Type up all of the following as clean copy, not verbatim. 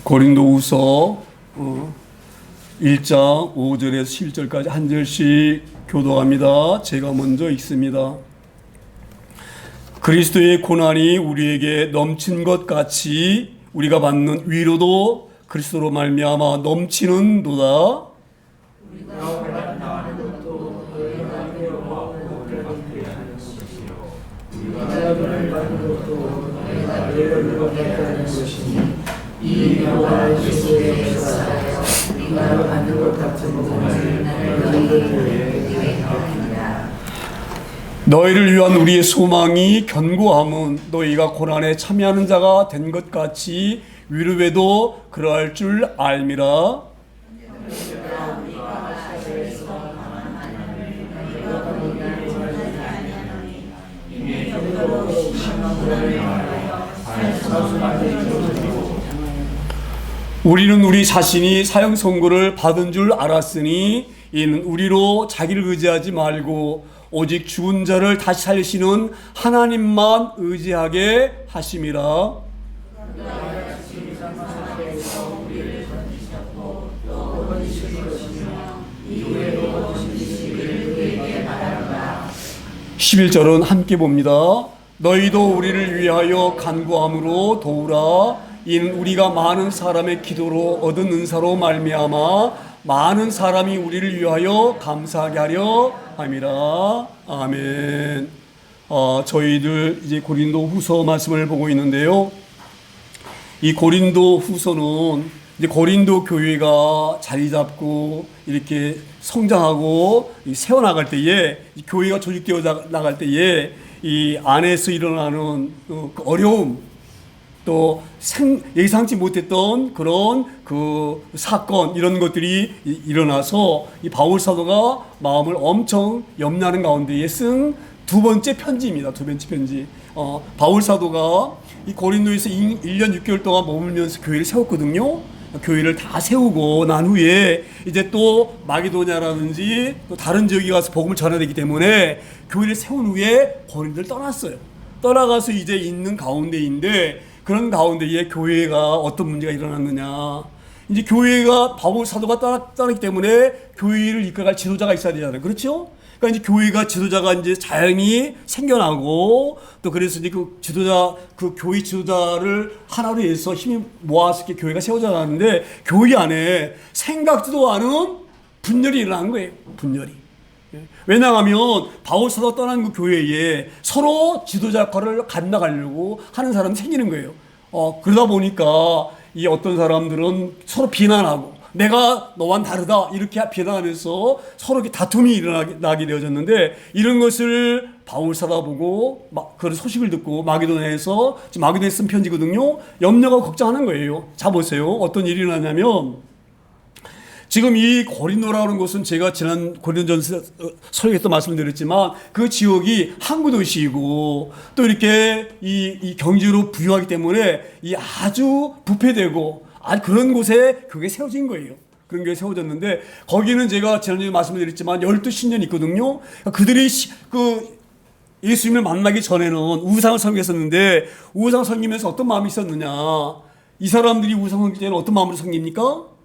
고린도후서 1장 5절에서 7절까지 한 절씩 교독합니다. 제가 먼저 읽습니다. 그리스도의 고난이 우리에게 넘친 것 같이 우리가 받는 위로도 그리스도로 말미암아 넘치는도다. 이 위로가 그리스도의 역사하여 우리가 받는 것 같은 것을 너희를 위한 우리의 소망이 견고함은 너희가 고난에 참여하는 자가 된 것 같이 위로에도 그러할 줄 알미라. 우리는 우리 자신이 사형 선고를 받은 줄 알았으니 이는 우리로 자기를 의지하지 말고 오직 죽은 자를 다시 살리시는 하나님만 의지하게 하심이라. (11절은) 함께 봅니다. 너희도 우리를 위하여 간구함으로 도우라. 이는 우리가 많은 사람의 기도로 얻은 은사로 말미암아 많은 사람이 우리를 위하여 감사하게 하려 함이라. 아멘. 저희들 이제 고린도 후서 말씀을 보고 있는데요. 이 고린도 후서는 이제 고린도 교회가 자리 잡고 이렇게 성장하고 세워나갈 때에, 교회가 조직되어 나갈 때에 이 안에서 일어나는 그 어려움, 또 예상치 못했던 그런 그 사건, 이런 것들이 일어나서 이 바울 사도가 마음을 엄청 염려하는 가운데에 쓴 두 번째 편지입니다. 두 번째 편지. 바울 사도가 이 고린도에서 1년 6개월 동안 머물면서 교회를 세웠거든요. 교회를 다 세우고 난 후에 이제 또 마게도냐라든지 또 다른 지역에 가서 복음을 전해야 되기 때문에 교회를 세운 후에 고린도를 떠났어요. 떠나가서 이제 있는 가운데인데, 그런 가운데에 교회가 어떤 문제가 일어났느냐. 이제 교회가 바울 사도가 떠났기 때문에 교회를 이끌어갈 지도자가 있어야 되잖아요. 그렇죠? 그러니까 이제 교회가 지도자가 이제 자연히 생겨나고, 또 그래서 이제 그 지도자, 그 교회 지도자를 하나로 해서 힘이 모아서 이렇게 교회가 세워져 가는데, 교회 안에 생각지도 않은 분열이 일어난 거예요. 분열이. 왜냐하면 바울 사도가 떠난 그 교회에 서로 지도자 역할을 감당하려고 하는 사람이 생기는 거예요. 그러다 보니까 이 어떤 사람들은 서로 비난하고, 내가 너와는 다르다 이렇게 비난하면서 서로 이렇게 다툼이 일어나게 되어졌는데, 이런 것을 바울 사도가 보고 그런 소식을 듣고 마게도냐에서, 지금 마게도냐에 쓴 편지거든요. 염려가 걱정하는 거예요. 자 보세요. 어떤 일이 일어나냐면, 지금 이 고린도라는 곳은 제가 지난 고린도전서 설교에서 말씀드렸지만 그 지역이 항구 도시이고, 또 이렇게 이 경제로 부유하기 때문에 이 아주 부패되고 그런 곳에 교회가 세워진 거예요. 그런 교회가 세워졌는데, 거기는 제가 지난주에 말씀드렸지만 12신년이 있거든요. 그들이 그 예수님을 만나기 전에는 우상을 섬겼었는데, 우상을 섬기면서 어떤 마음이 있었느냐. 이 사람들이 우상을 섬길 때는 어떤 마음으로 섬깁니까?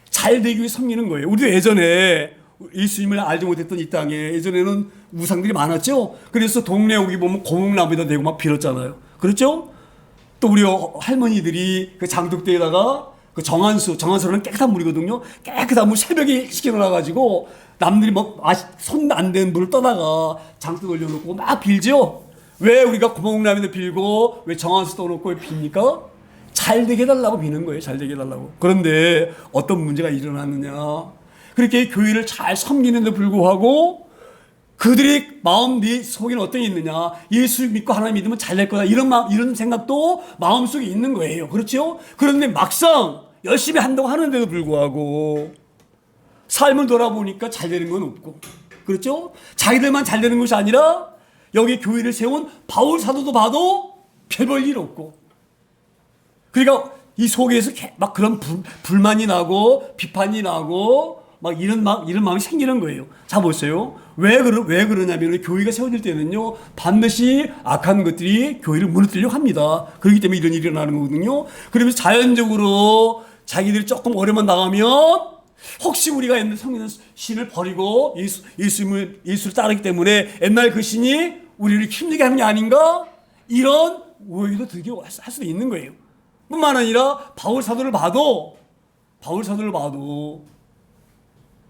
잘 되기 위해 섬기는 거예요. 우리도 예전에 예수님을 알지 못했던 이 땅에 예전에는 우상들이 많았죠. 그래서 동네 여기 보면 고목나무에다 대고 막 빌었잖아요. 그렇죠? 또 우리 할머니들이 그 장독대에다가 그 정한수는 깨끗한 물이거든요. 깨끗한 물 새벽에 시켜놔가지고 남들이 막 손 안 댄 물을 떠다가 장독 올려놓고 막 빌죠. 왜 우리가 고목나무에다 빌고 왜 정한수 떠놓고 왜 빕니까? 잘 되게 해달라고 비는 거예요. 잘 되게 해달라고. 그런데 어떤 문제가 일어났느냐. 그렇게 교회를 잘 섬기는데 불구하고 그들의 마음 속에는 어떤 게 있느냐. 예수 믿고 하나님 믿으면 잘 될 거다. 이런 생각도 마음속에 있는 거예요. 그렇죠? 그런데 막상 열심히 한다고 하는데도 불구하고 삶을 돌아보니까 잘 되는 건 없고. 그렇죠? 자기들만 잘 되는 것이 아니라 여기 교회를 세운 바울 사도도 봐도 별 볼 일 없고. 그러니까 이 속에서 막 그런 불만이 나고 비판이 나고 이런 마음이 생기는 거예요. 자, 보세요. 왜 그러냐면 교회가 세워질 때는요, 반드시 악한 것들이 교회를 무너뜨리려고 합니다. 그렇기 때문에 이런 일이 일어나는 거거든요. 그러면서 자연적으로 자기들이 조금 어려만 나가면 혹시 우리가 옛날 성경 신을 버리고 예수를 따르기 때문에 옛날 그 신이 우리를 힘들게 하는 게 아닌가? 이런 오해도 들게 할 수도 있는 거예요. 뿐만 아니라 바울 사도를 봐도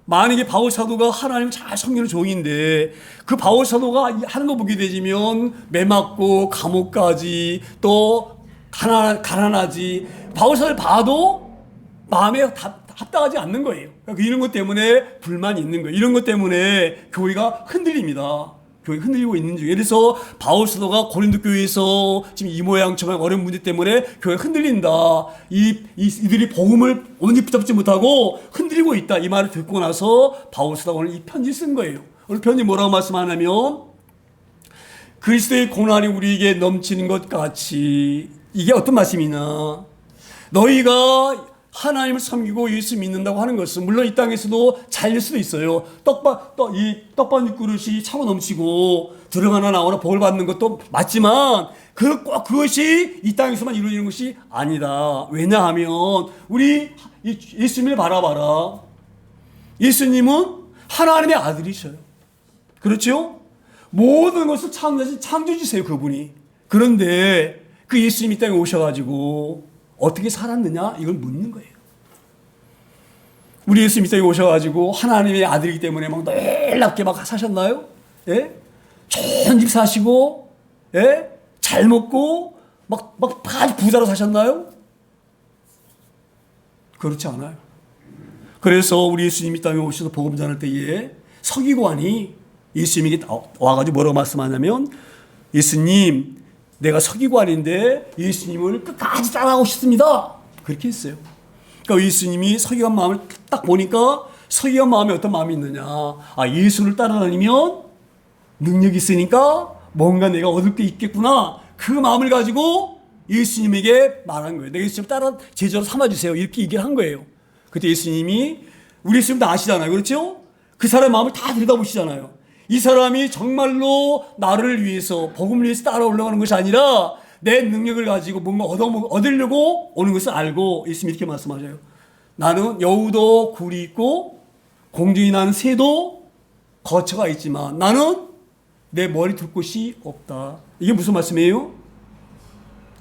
만약에 바울 사도가 하나님 잘 섬기는 종인데 그 바울 사도가 하는 거 보게 되면 매맞고 감옥까지 또 가난하지, 바울 사도를 봐도 마음에 합당하지 않는 거예요. 그러니까 이런 것 때문에 불만이 있는 거예요. 이런 것 때문에 교회가 흔들립니다. 교회가 흔들리고 있는 중에. 그래서 바울 사도가 고린도 교회에서 지금 이 모양처럼 어려운 문제 때문에 교회가 흔들린다. 이들이 복음을 온전히 붙잡지 못하고 흔들리고 있다. 이 말을 듣고 나서 바울 사도가 오늘 이 편지 쓴 거예요. 오늘 편지 뭐라고 말씀하냐면, 그리스도의 고난이 우리에게 넘치는 것 같이, 이게 어떤 말씀이냐, 너희가 하나님을 섬기고 예수 믿는다고 하는 것은 물론 이 땅에서도 잘릴 수도 있어요. 떡반 그릇이 차고 넘치고 들어가나 나오나 복을 받는 것도 맞지만 그것이 이 땅에서만 이루어지는 것이 아니다. 왜냐하면 우리 예수님을 바라봐라. 예수님은 하나님의 아들이셔요. 그렇죠? 모든 것을 창조하신 창조주세요, 그분이. 그런데 그 예수님이 이 땅에 오셔가지고 어떻게 살았느냐? 이걸 묻는 거예요. 우리 예수님 이 땅에 오셔가지고 하나님의 아들이기 때문에 막 놀랍게 막 사셨나요? 예? 좋은 집 사시고, 예? 잘 먹고, 막 부자로 사셨나요? 그렇지 않아요. 그래서 우리 예수님이 이 땅에 오셔서 복음 전할 때에 서기관이 예수님에게 와가지고 뭐라고 말씀하냐면, 예수님, 내가 서기관인데 예수님을 끝까지 따라가고 싶습니다. 그렇게 했어요. 그러니까 예수님이 서기관 마음을 딱 보니까 서기관 마음에 어떤 마음이 있느냐. 예수를 따라다니면 능력이 있으니까 뭔가 내가 얻을 게 있겠구나. 그 마음을 가지고 예수님에게 말한 거예요. 내가 예수님 따라 제자로 삼아주세요. 이렇게 얘기를 한 거예요. 그때 예수님이, 우리 예수님도 아시잖아요. 그렇죠? 그 사람의 마음을 다 들여다보시잖아요. 이 사람이 정말로 나를 위해서, 복음을 위해서 따라 올라가는 것이 아니라 내 능력을 가지고 뭔가 얻으려고 오는 것을 알고 예수님이 이렇게 말씀하셔요. 나는 여우도 굴이 있고 공중에 나는 새도 거처가 있지만 나는 내 머리 둘 곳이 없다. 이게 무슨 말씀이에요?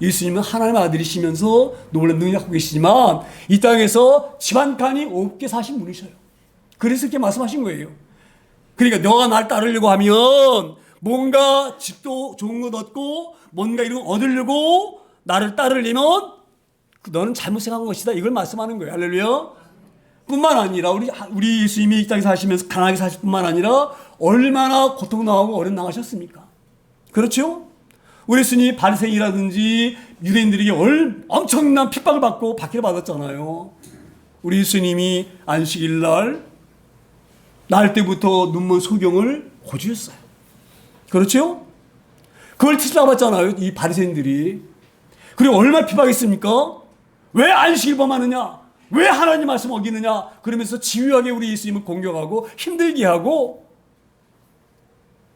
예수님은 하나님의 아들이시면서 놀라운 능력을 갖고 계시지만 이 땅에서 집 한 칸이 없게 사신 분이셔요. 그래서 이렇게 말씀하신 거예요. 그러니까 너가 날 따르려고 하면 뭔가 집도 좋은 것 얻고 뭔가 이런 거 얻으려고 나를 따르려면 너는 잘못 생각한 것이다. 이걸 말씀하는 거예요. 할렐루야. 뿐만 아니라 우리 예수님이 이 땅에 사시면서 가난하게 사실 뿐만 아니라 얼마나 고통당하고 어려움 당하셨습니까? 그렇죠? 우리 예수님이 바리새인이라든지 유대인들에게 엄청난 핍박을 받고 박해를 받았잖아요. 우리 예수님이 안식일 날 때부터 눈먼 소경을 고주셨어요. 그렇죠? 그걸 핍박받잖아요, 이 바리새인들이. 그리고 얼마나 핍박했습니까? 왜 안식일 범하느냐? 왜 하나님 말씀 어기느냐? 그러면서 지휘하게 우리 예수님을 공격하고 힘들게 하고,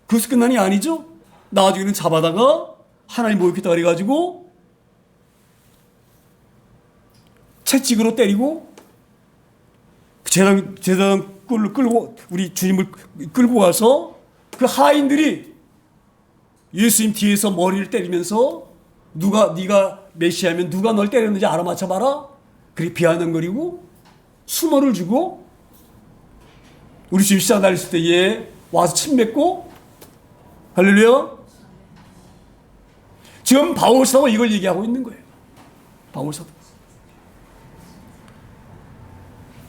그것이 끝난 게 아니죠? 나중에는 잡아다가 하나님 모욕했다 그래가지고 채찍으로 때리고 제단 끌고 우리 주님을 끌고 가서 그 하인들이 예수님 뒤에서 머리를 때리면서 네가 메시아면 누가 널 때렸는지 알아맞혀봐라. 그렇게 비아냥거리고 수모를 주고 우리 주님 십자가 달렸을 때에 와서 침 뱉고, 할렐루야. 지금 바울 사도가 이걸 얘기하고 있는 거예요. 바울 사도.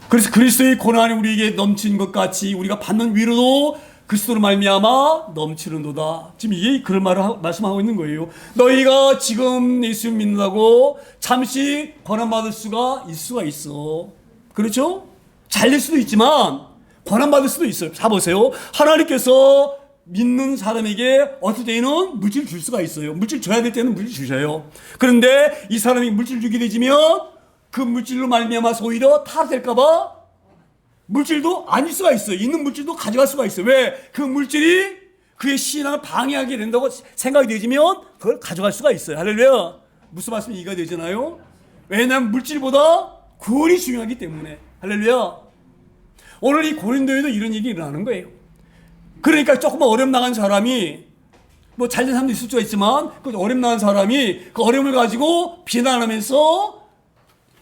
그래서 그리스도의 고난이 우리에게 넘친 것 같이 우리가 받는 위로도 그리스도로 말미암아 넘치는도다. 지금 이게 그런 말을 말씀하고 있는 거예요. 너희가 지금 예수 믿는다고 잠시 권한받을 수가 있어. 그렇죠? 잘릴 수도 있지만 권한받을 수도 있어요. 자 보세요. 하나님께서 믿는 사람에게 어떨 때는 물질 줄 수가 있어요. 물질 줘야 될 때는 물질 주셔요. 그런데 이 사람이 물질 주게 되지면 그 물질로 말미암아서 오히려 타락될까봐 물질도 아닐 수가 있어요. 있는 물질도 가져갈 수가 있어요. 왜? 그 물질이 그의 신앙을 방해하게 된다고 생각이 되지면 그걸 가져갈 수가 있어요. 할렐루야. 무슨 말씀이 이해가 되잖아요. 왜냐하면 물질보다 구원이 중요하기 때문에. 할렐루야. 오늘 이 고린도에도 이런 일이 일어나는 거예요. 그러니까 조금만 어려움 나간 사람이 뭐 잘된 사람도 있을 수가 있지만 그 어려움 나간 사람이 그 어려움을 가지고 비난하면서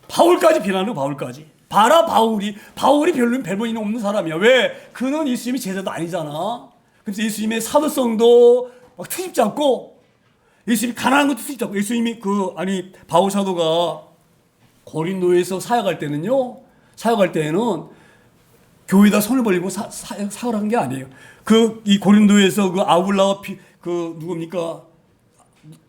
바울까지 비난하는 거. 바울까지. 봐라 바울이 별로 별볼일 없는 사람이야. 왜? 그는 예수님의 제자도 아니잖아. 그래서 예수님의 사도성도 막 트집지 않고 예수님이 가난한 것도 트집지 않고 예수님이 바울 사도가 고린도에서 사역할 때는 교회에다 손을 벌리고 사역을 한 게 아니에요. 이 고린도에서 아굴라와 누굽니까?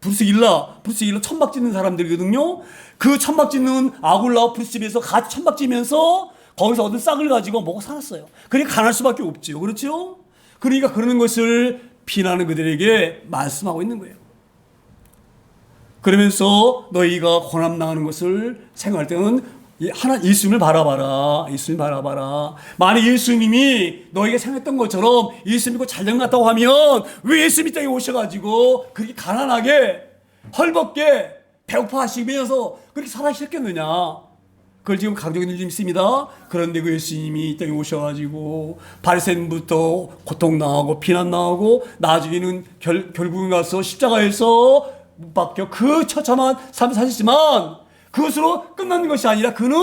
브루스길라 천막 짓는 사람들이거든요. 그 천막 짓는 아굴라와 브루스집에서 같이 천막 지면서 거기서 얻은 싹을 가지고 먹고 살았어요. 그러니까 가난할 수밖에 없죠. 그렇죠? 그러니까 그러는 것을 비난하는 그들에게 말씀하고 있는 거예요. 그러면서 너희가 고난당하는 것을 생각할 때는 예수님을 바라봐라. 예수님 바라봐라. 만약 예수님이 너희가 생각했던 것처럼 예수 믿고 잘된 것 같다고 하면 왜 예수님 이 땅에 오셔가지고 그렇게 가난하게 헐벗게 배고파 하시면서 그렇게 살아셨겠느냐. 그걸 지금 강조하는 일이 있습니다. 그런데 그 예수님이 이 땅에 오셔가지고 바리새인부터 고통당하고 비난당하고 나중에는 결국은 가서 십자가에서 못 박혀 그 처참한 삶을 사셨지만 그것으로 끝나는 것이 아니라 그는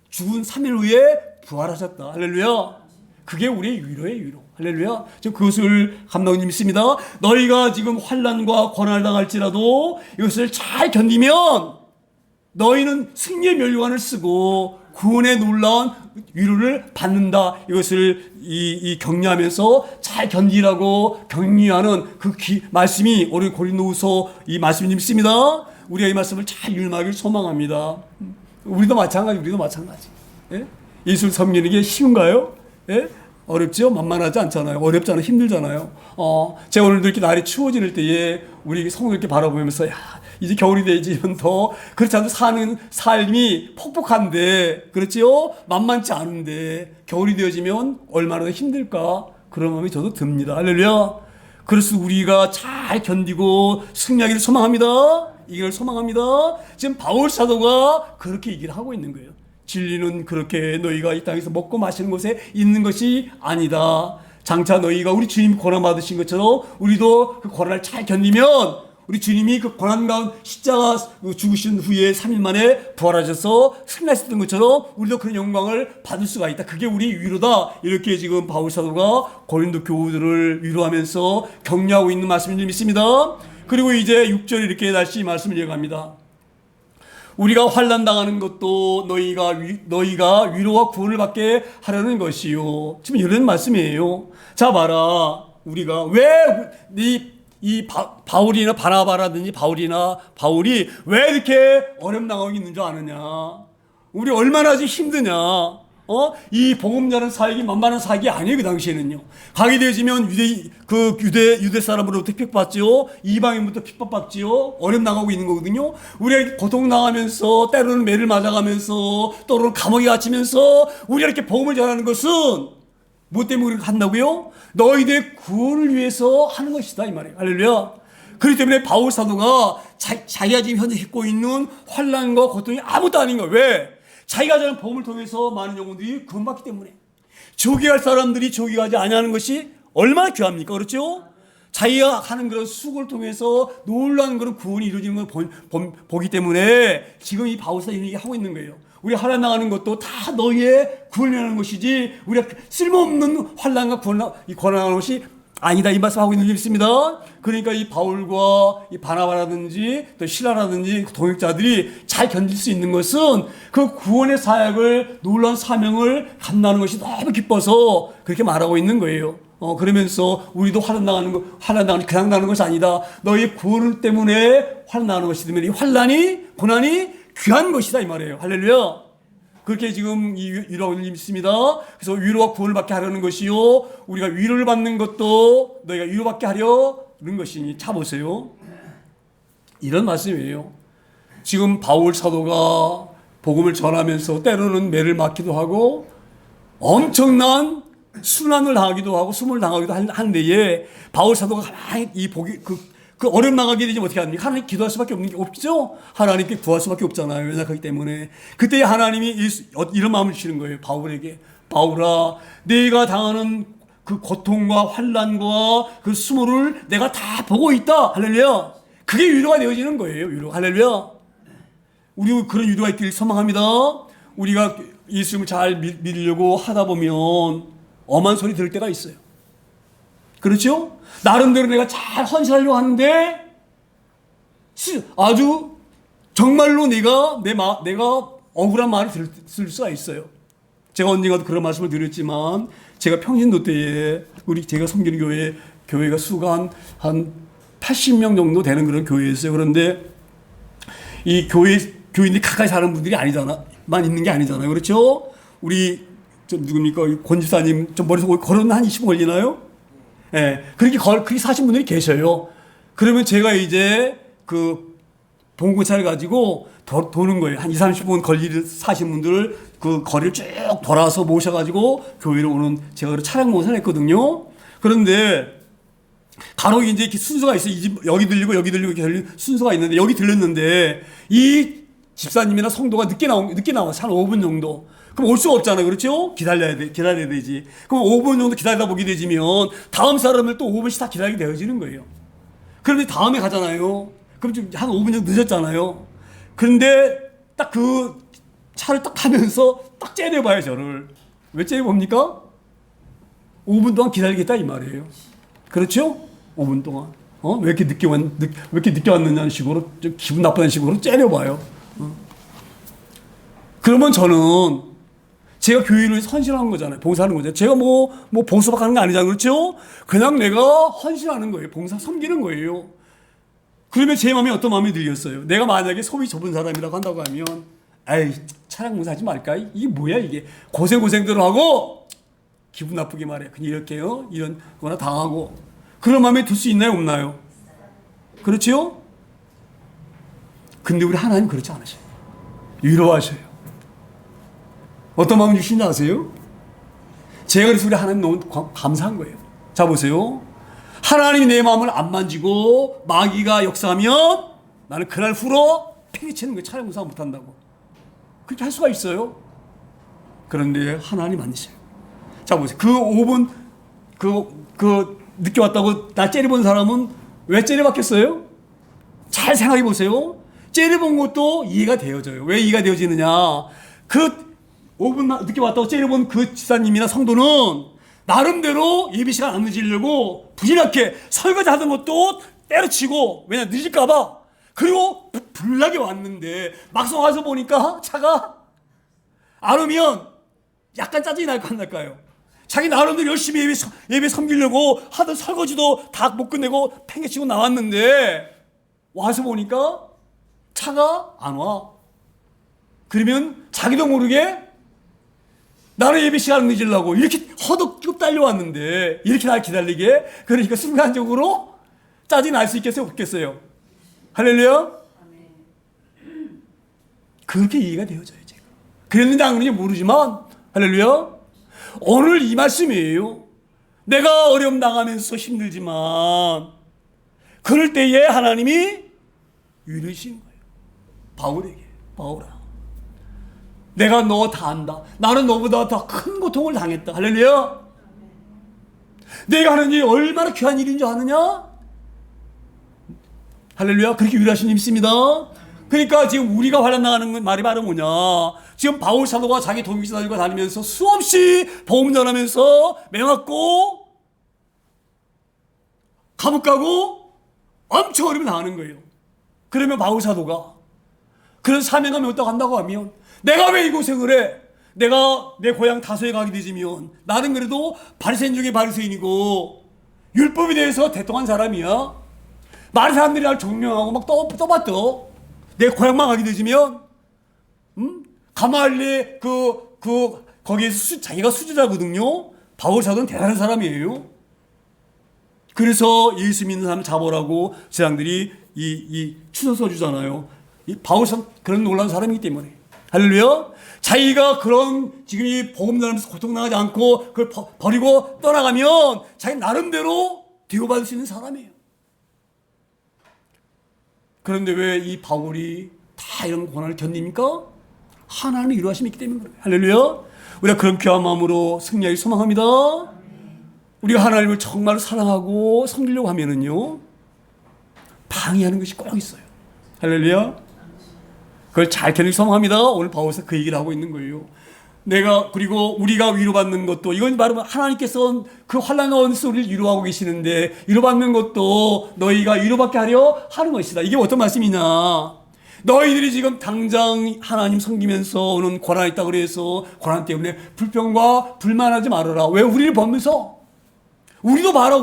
죽은 3일 후에 부활하셨다. 할렐루야. 그게 우리의 위로의 위로. 할렐루야. 지금 그것을 감독님 믿습니다. 너희가 지금 환난과 고난을 당할지라도 이것을 잘 견디면 너희는 승리의 멸류관을 쓰고 구원의 놀라운 위로를 받는다. 이것을 격려하면서 잘 견디라고 격려하는 말씀이 우리 고린도후서 이 말씀이 있습니다. 우리가 이 말씀을 잘 율마하길 소망합니다. 우리도 마찬가지. 예? 예수를 섬기는 게 쉬운가요? 예? 어렵죠? 만만하지 않잖아요. 어렵잖아요. 힘들잖아요. 제가 오늘도 이렇게 날이 추워질 때에 우리 성도 이렇게 바라보면서 이제 겨울이 되지면 더 그렇지 않아도 사는 삶이 폭폭한데 그렇지요? 만만치 않은데 겨울이 되어지면 얼마나 더 힘들까? 그런 마음이 저도 듭니다. 할렐루야. 그래서 우리가 잘 견디고 승리하기를 소망합니다. 이걸 소망합니다. 지금 바울 사도가 그렇게 얘기를 하고 있는 거예요. 진리는 그렇게 너희가 이 땅에서 먹고 마시는 곳에 있는 것이 아니다. 장차 너희가 우리 주님 고난 받으신 것처럼 우리도 그 고난을 잘 견디면 우리 주님이 그 고난 가운 십자가 죽으신 후에 3일 만에 부활하셔서 승리하셨던 것처럼 우리도 그런 영광을 받을 수가 있다. 그게 우리 위로다. 이렇게 지금 바울 사도가 고린도 교우들을 위로하면서 격려하고 있는 말씀인 줄 믿습니다. 그리고 이제 6절에 이렇게 다시 말씀을 이어갑니다. 우리가 환난 당하는 것도 너희가 위로와 구원을 받게 하려는 것이요. 지금 이런 말씀이에요. 자 봐라. 우리가 왜 바울이나 바나바라든지 바울이 왜 이렇게 어려움 당하고 있는 줄 아느냐? 우리 얼마나 지금 힘드냐? 이 복음 전하는 사역이 만만한 사역이 아니에요. 그 당시에는요. 가게 되어지면 유대 사람으로부터 핍박받지요. 이방인부터 핍박받지요. 어려움 당하고 있는 거거든요. 우리가 고통 당하면서 때로는 매를 맞아가면서 또는 감옥에 갇히면서 우리가 이렇게 복음을 전하는 것은 뭐 때문에 우리가 한다고요? 너희들의 구원을 위해서 하는 것이다 이 말이에요. 할렐루야. 그렇기 때문에 바울 사도가 자기가 지금 현재 겪고 있는 환난과 고통이 아무것도 아닌 거예요. 왜? 자기가 전한 복음을 통해서 많은 영혼들이 구원받기 때문에. 조기할 사람들이 조기하지 아니하는 것이 얼마나 귀합니까? 그렇죠? 자기가 하는 그런 수고를 통해서 놀라운 그런 구원이 이루어지는 걸 보기 때문에 지금 이 바울 사도가 이런 얘기 하고 있는 거예요. 우리 환난 당하는 것도 다 너희의 구원을 하는 것이지 우리가 쓸모없는 환난과 고난하는 것이 아니다. 이 말씀하고 있는 게 있습니다. 그러니까 이 바울과 이 바나바라든지 또 실라라든지 동역자들이 잘 견딜 수 있는 것은 그 구원의 사역을 놀라운 사명을 감당하는 것이 너무 기뻐서 그렇게 말하고 있는 거예요. 그러면서 우리도 환난 당하는 그냥 당하는 것이 아니다. 너희 구원 때문에 환난 당하는 것이 되면 이 고난이 귀한 것이다 이 말이에요. 할렐루야. 그렇게 지금 위로하고 있습니다. 그래서 위로와 구원을 받게 하려는 것이요. 우리가 위로를 받는 것도 너희가 위로받게 하려는 것이니. 자 보세요. 이런 말씀이에요. 지금 바울 사도가 복음을 전하면서 때로는 매를 맞기도 하고 엄청난 순환을 당하기도 하고 숨을 당하기도 하는데 바울 사도가 가만히 이 복이 그 어려움 나가게 되지 어떻게 합니까? 하나님 기도할 수밖에 없는 게 없죠. 하나님께 구할 수밖에 없잖아요. 연약하기 때문에 그때 하나님이 이런 마음을 주시는 거예요. 바울에게 바울아, 내가 당하는 그 고통과 환난과 그 수모를 내가 다 보고 있다. 할렐루야. 그게 위로가 되어지는 거예요. 위로. 할렐루야. 우리 그런 위로가 있길 소망합니다. 우리가 예수님을 잘 믿으려고 하다 보면 엄한 소리 들을 때가 있어요. 그렇죠? 나름대로 내가 잘 헌신하려고 하는데 아주 정말로 내가 억울한 말을 들을 수가 있어요. 제가 언젠가도 그런 말씀을 드렸지만 제가 평신도 때에 제가 섬기는 교회가 수가 한 80명 정도 되는 그런 교회였어요. 그런데 이 교인들이 가까이 사는 분들이 만 있는 게 아니잖아요. 그렇죠? 우리 누굽니까? 권 집사님 좀 머릿속 걸은 한 20분 걸리나요? 예. 네, 그렇게 사신 분들이 계셔요. 그러면 제가 이제 그 봉고차를 가지고 도는 거예요. 한 20-30분 사신 분들을 그 거리를 쭉 돌아서 모셔가지고 교회로 오는 제가 차량 모선을 했거든요. 그런데 간혹 이제 이렇게 순서가 있어요. 여기 들리고 여기 들리고 이렇게 순서가 있는데 여기 들렸는데 이 집사님이나 성도가 늦게 나와서 한 5분 정도. 그럼 올 수가 없잖아요. 그렇죠? 기다려야 되지. 그럼 5분 정도 기다리다 보게 되지면 다음 사람을 또 5분씩 다 기다리게 되어지는 거예요. 그런데 다음에 가잖아요. 그럼 좀 한 5분 정도 늦었잖아요. 그런데 딱 그 차를 딱 타면서 딱 째려봐요, 저를. 왜 째려봅니까? 5분 동안 기다리겠다 이 말이에요. 그렇죠? 5분 동안. 왜 이렇게 늦게 왔느냐는 식으로 좀 기분 나쁘다는 식으로 째려봐요. 그러면 저는 제가 교회를 헌신하는 거잖아요. 봉사하는 거잖아요. 제가 뭐 봉사박 하는 거 아니잖아요. 그렇죠? 그냥 내가 헌신하는 거예요. 봉사 섬기는 거예요. 그러면 제 마음에 어떤 마음이 들겠어요? 내가 만약에 속이 좁은 사람이라고 한다고 하면 에이 차량 봉사하지 말까? 이게 뭐야 이게. 고생대로 하고 기분 나쁘게 말해. 그냥 이렇게요. 이런 거나 당하고. 그런 마음에 들 수 있나요? 없나요? 그렇죠? 근데 우리 하나님 그렇지 않으셔요. 위로하셔요. 어떤 마음을 주시는지 아세요? 제가 그래서 우리 하나님 너무 감사한 거예요. 자 보세요. 하나님이 내 마음을 안 만지고 마귀가 역사하면 나는 그날 후로 팽이치는 거예요. 차량 공사 못한다고. 그렇게 할 수가 있어요. 그런데 하나님 아니세요. 자 보세요. 그 5분 늦게 왔다고 나 째려본 사람은 왜 째려봤겠어요? 잘 생각해 보세요. 째려본 것도 이해가 되어져요. 왜 이해가 되어지느냐? 그 5분 늦게 왔다고 째려본 그 집사님이나 성도는 나름대로 예배 시간 안 늦으려고 부진하게 설거지 하던 것도 때려치고 왜냐 늦을까봐 그리고 불나게 왔는데 막상 와서 보니까 차가 안 오면 약간 짜증이 날까 안 날까요? 자기 나름대로 열심히 예배 섬기려고 하던 설거지도 다 못 끝내고 팽개치고 나왔는데 와서 보니까 차가 안 와. 그러면 자기도 모르게 나는 예배 시간 늦으려고 이렇게 허덕지고 딸려왔는데 이렇게 날 기다리게 그러니까 순간적으로 짜증이 날 수 있겠어요? 없겠어요? 할렐루야? 그렇게 이해가 되어져요. 제가. 그랬는지 안 그런지 모르지만 할렐루야? 오늘 이 말씀이에요. 내가 어려움 당하면서 힘들지만 그럴 때에 하나님이 위로하시는 거예요. 바울에게. 바울아, 내가 너 다 안다. 나는 너보다 더 큰 고통을 당했다. 할렐루야. 내가 하는 일이 얼마나 귀한 일인 줄 아느냐? 할렐루야. 그렇게 위로하신 님 있습니다. 그러니까 지금 우리가 환난 나가는 말이 바로 뭐냐? 지금 바울 사도가 자기 도미기사 들고 다니면서 수없이 복음 전하면서 매맞고 감옥 가고 엄청 어려움을 당하는 거예요. 그러면 바울 사도가 그런 사명감이 없다고 한다고 하면 내가 왜 이 고생을 해? 내가 내 고향 다소에 가게 되지면 나는 그래도 바리새인 중에 바리새인이고 율법에 대해서 대통한 사람이야. 많은 사람들이 나를 존경하고 막 떠받떠. 내 고향만 가게 되지면 가말리 거기에서 자기가 수제자거든요. 바울 사도는 대단한 사람이에요. 그래서 예수 믿는 사람 잡으라고 제장들이 이 추천서 주잖아요. 이 바울 사도 그런 놀라운 사람이기 때문에. 할렐루야. 자기가 그런 지금 이 복음 전하면서 고통당하지 않고 그걸 버리고 떠나가면 자기 나름대로 대우받을 수 있는 사람이에요. 그런데 왜 이 바울이 다 이런 고난을 견딥니까? 하나님의 이루하심이 있기 때문에 그래요. 할렐루야. 우리가 그런 귀한 마음으로 승리하기 소망합니다. 우리가 하나님을 정말 사랑하고 섬기려고 하면은요, 방해하는 것이 꼭 있어요. 할렐루야. 그걸 잘 견디기 소망합니다. 오늘 바울에서 그 얘기를 하고 있는 거예요. 그리고 우리가 위로받는 것도, 이건 말하면 하나님께서 그 환난 가운데서 우리를 위로하고 계시는데, 위로받는 것도 너희가 위로받게 하려 하는 것이다. 이게 어떤 말씀이냐. 너희들이 지금 당장 하나님 섬기면서 오는 고난이 있다고 그래서 고난 때문에 불평과 불만하지 말아라. 왜? 우리를 보면서 우리도 봐라.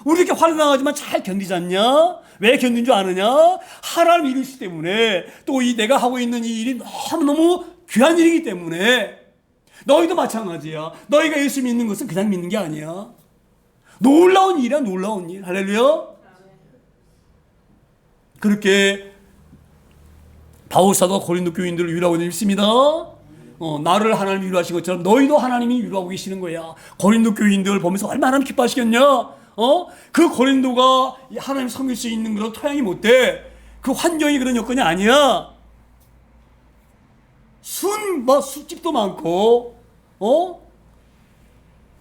우리 이렇게 환난하지만 잘 견디지 않냐? 왜 견딘 줄 아느냐? 하나님 이루시기 때문에, 또 이 내가 하고 있는 이 일이 너무너무 귀한 일이기 때문에 너희도 마찬가지야. 너희가 예수 믿는 것은 그냥 믿는 게 아니야. 놀라운 일이야. 놀라운 일. 할렐루야. 그렇게 바울 사도가 고린도 교인들을 위로하고 있습니다. 나를 하나님이 위로하신 것처럼 너희도 하나님이 위로하고 계시는 거야. 고린도 교인들 보면서 얼마나 하시겠냐? 그 고린도가 하나님 섬길 수 있는 그런 토양이 못 돼. 그 환경이 그런 여건이 아니야. 술집도 많고,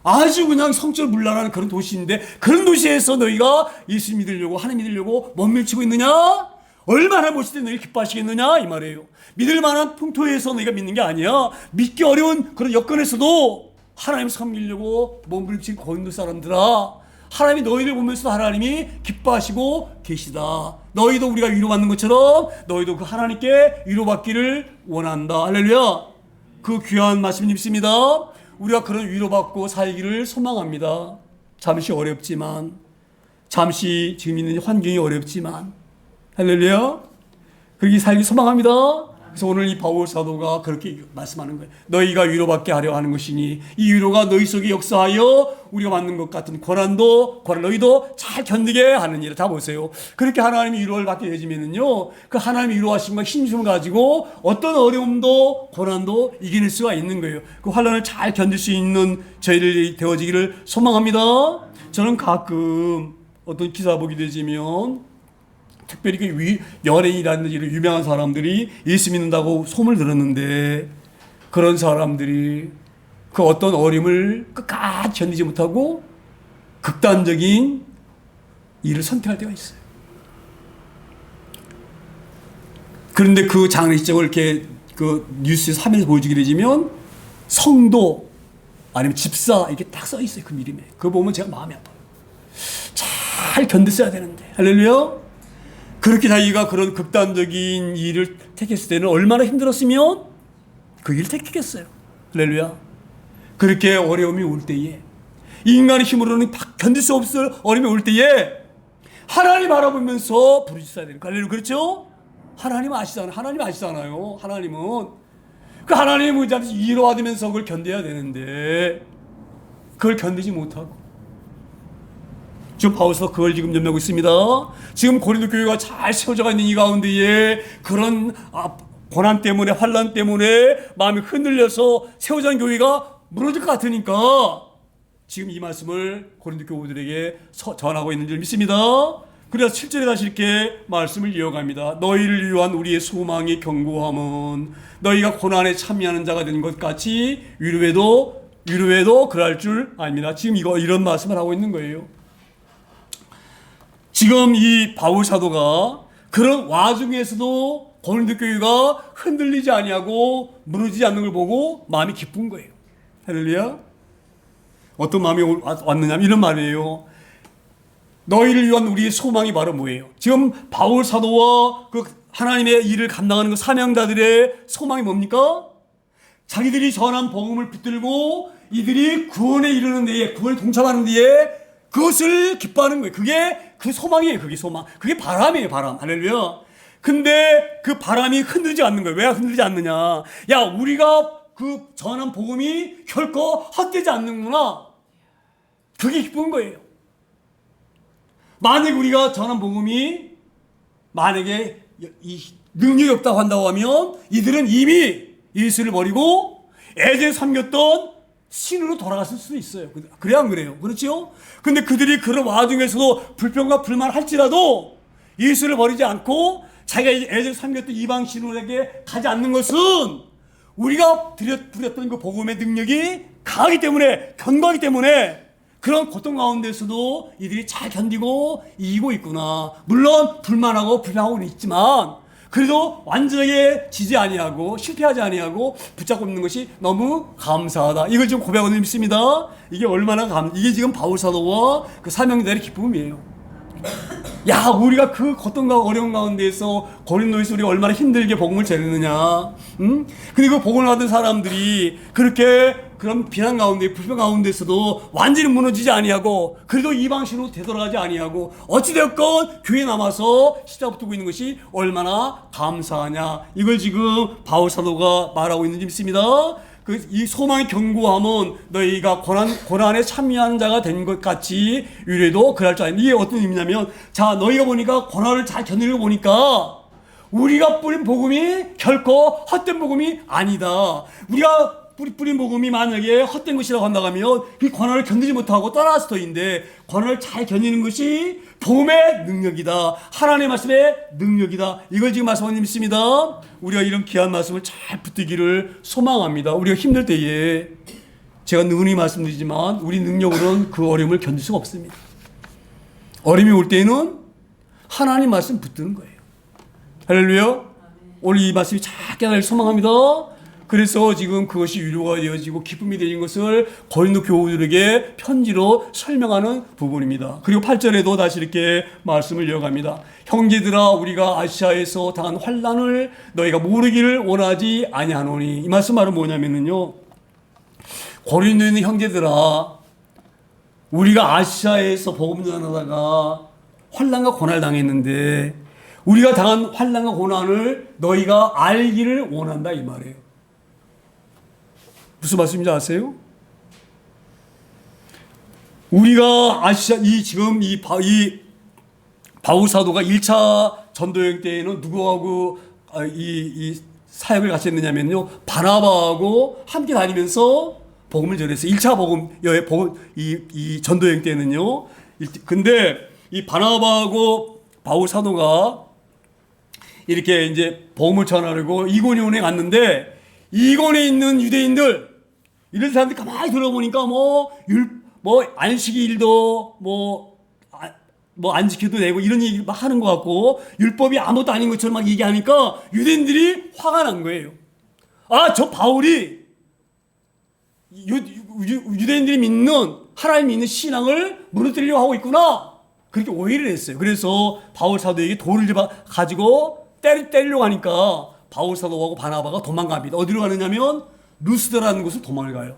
아주 그냥 성적으로 문란한 그런 도시인데, 그런 도시에서 너희가 예수 믿으려고, 하나님 믿으려고 몸밀치고 있느냐? 얼마나 멋있을 때 너희 기뻐하시겠느냐? 이 말이에요. 믿을 만한 풍토에서 너희가 믿는 게 아니야. 믿기 어려운 그런 여건에서도 하나님 섬기려고 몸부림치는 고린도 사람들아, 하나님이 너희를 보면서 하나님이 기뻐하시고 계시다. 너희도 우리가 위로받는 것처럼 너희도 그 하나님께 위로받기를 원한다. 할렐루야. 그 귀한 말씀 있습니다. 우리가 그런 위로받고 살기를 소망합니다. 잠시 어렵지만, 잠시 지금 있는 환경이 어렵지만, 할렐루야. 그렇게 살기 소망합니다. 그래서 오늘 이 바울 사도가 그렇게 말씀하는 거예요. 너희가 위로받게 하려 하는 것이니 이 위로가 너희 속에 역사하여 우리가 받는 것 같은 고난도 너희도 잘 견디게 하는 일을 다 보세요. 그렇게 하나님이 위로를 받게 되지면은요, 그 하나님이 위로하신 것 힘심을 가지고 어떤 어려움도 고난도 이겨낼 수가 있는 거예요. 그 환난을 잘 견딜 수 있는 저희들이 되어지기를 소망합니다. 저는 가끔 어떤 기사 보게 되지면, 특별히 그 연예인이라든지 이런 유명한 사람들이 예수 믿는다고 소문을 들었는데, 그런 사람들이 그 어떤 어려움을 끝까지 견디지 못하고 극단적인 일을 선택할 때가 있어요. 그런데 그 장례식장을 이렇게 그 뉴스에서 화면에서 보여주게 되면 성도 아니면 집사 이렇게 딱 써 있어요. 그 이름에. 그거 보면 제가 마음이 아파요. 잘 견뎠어야 되는데. 할렐루야. 그렇게 자기가 그런 극단적인 일을 택했을 때는 얼마나 힘들었으면 그 일을 택했겠어요. 할렐루야. 그렇게 어려움이 올 때에, 인간의 힘으로는 견딜 수 없을 어려움이 올 때에 하나님 바라보면서 부르짖어야 되는 거예요. 할렐루야. 그렇죠? 하나님 아시잖아요. 하나님은 그 하나님의 의지하면서 위로받으면서 그걸 견뎌야 되는데, 그걸 견디지 못하고 지금 바울서 그걸 지금 염려하고 있습니다. 지금 고린도 교회가 잘 세워져 있는 이 가운데에 그런 고난 때문에, 환난 때문에 마음이 흔들려서 세워진 교회가 무너질 것 같으니까 지금 이 말씀을 고린도 교우들에게 전하고 있는 줄 믿습니다. 그래서 7절에 다시 이렇게 말씀을 이어갑니다. 너희를 위한 우리의 소망의 견고함은 너희가 고난에 참여하는 자가 된 것 같이 위로에도 그럴 줄 압니다. 지금 이런 말씀을 하고 있는 거예요. 지금 이 바울 사도가 그런 와중에서도 고린도 교회가 흔들리지 아니하고 무너지지 않는 걸 보고 마음이 기쁜 거예요. 할렐루야. 어떤 마음이 왔느냐, 이런 말이에요. 너희를 위한 우리의 소망이 바로 뭐예요? 지금 바울 사도와 그 하나님의 일을 감당하는 그 사명자들의 소망이 뭡니까? 자기들이 전한 복음을 붙들고 이들이 구원에 이르는 데에, 구원에 동참하는 데에 그것을 기뻐하는 거예요. 그게 그 소망이에요. 그게 소망. 그게 바람이에요. 바람. 할렐루야. 근데 그 바람이 흔들리지 않는 거예요. 왜 흔들리지 않느냐? 야, 우리가 그 전한 복음이 결코 헛되지 않는구나. 그게 기쁜 거예요. 만약 우리가 전한 복음이 만약에 이 능력이 없다고 한다고 하면 이들은 이미 예수를 버리고 애제 섬겼던 신으로 돌아갔을 수도 있어요. 그래 안 그래요? 그렇죠? 근데 그들이 그런 와중에서도 불평과 불만할지라도 예수를 버리지 않고 자기가 애제 섬겼던 이방 신으로에게 가지 않는 것은 우리가 부렸던 그 복음의 능력이 강하기 때문에, 견고하기 때문에 그런 고통 가운데서도 이들이 잘 견디고 이기고 있구나. 물론 불만하고 불평하고는 있지만 그래도 완전하게 지지 아니하고 실패하지 아니하고 붙잡고 있는 것이 너무 감사하다. 이걸 지금 고백하는 믿습니다. 이게 얼마나 이게 지금 바울 사도와 그 사명자의 기쁨이에요. 야, 우리가 그 고통과 어려운 가운데에서 고린도에서 우리가 얼마나 힘들게 복음을 전했느냐. 응? 그리고 복음을 받은 사람들이 그렇게 그런 비난 가운데, 불평 가운데서도 완전히 무너지지 아니하고 그래도 이방신으로 되돌아가지 아니하고 어찌되었건 교회에 남아서 십자가 붙고 있는 것이 얼마나 감사하냐. 이걸 지금 바울 사도가 말하고 있는지 믿습니다. 이 소망의 견고함은 너희가 고난에 참여하는 자가 된 것 같이 유래도 그럴 줄 아는데, 이게 어떤 의미냐면, 자, 너희가 보니까 고난을 잘 견디는 거 보니까 우리가 뿌린 복음이 결코 헛된 복음이 아니다. 우리가 뿌린 복음이 만약에 헛된 것이라고 한다고 하면 그 고난을 견디지 못하고 떠나갈 수도 있는데, 고난을 잘 견디는 것이 복음의 능력이다. 하나님의 말씀의 능력이다. 이걸 지금 말씀하는 믿습니다. 우리가 이런 귀한 말씀을 잘 붙들기를 소망합니다. 우리가 힘들 때에 제가 누누이 말씀드리지만 우리 능력으로는 그 어려움을 견딜 수가 없습니다. 어려움이 올 때에는 하나님 말씀 붙드는 거예요. 할렐루야. 오늘 이 말씀이 잘 깨달을 소망합니다. 그래서 지금 그것이 위로가 되어지고 기쁨이 되는 것을 고린도 교우들에게 편지로 설명하는 부분입니다. 그리고 8절에도 다시 이렇게 말씀을 이어갑니다. 형제들아, 우리가 아시아에서 당한 환난을 너희가 모르기를 원하지 아니하노니. 이 말씀 말은 뭐냐면요, 고린도에 있는 형제들아, 우리가 아시아에서 복음 전하다가 환난과 고난을 당했는데 우리가 당한 환난과 고난을 너희가 알기를 원한다, 이 말이에요. 무슨 말씀인지 아세요? 우리가 지금 이 바울 사도가 1차 전도여행 때에는 누구하고 이 사역을 같이 했느냐면요, 바나바하고 함께 다니면서 복음을 전했어요. 1차 이 전도여행 때는요. 근데 이 바나바하고 바울 사도가 이렇게 이제 복음을 전하려고 이고니온에 갔는데, 이고니온에 있는 유대인들, 이런 사람들이 가만히 들어보니까 안식일도 안 지켜도 되고 이런 얘기 막 하는 것 같고 율법이 아무것도 아닌 것처럼 막 얘기하니까 유대인들이 화가 난 거예요. 아, 저 바울이 유대인들이 믿는, 하나님 믿는 신앙을 무너뜨리려고 하고 있구나. 그렇게 오해를 했어요. 그래서 바울 사도에게 돌을 가지고 때리려고 하니까 바울 사도하고 바나바가 도망갑니다. 어디로 가느냐면 루스드라는 곳을 도망을 가요.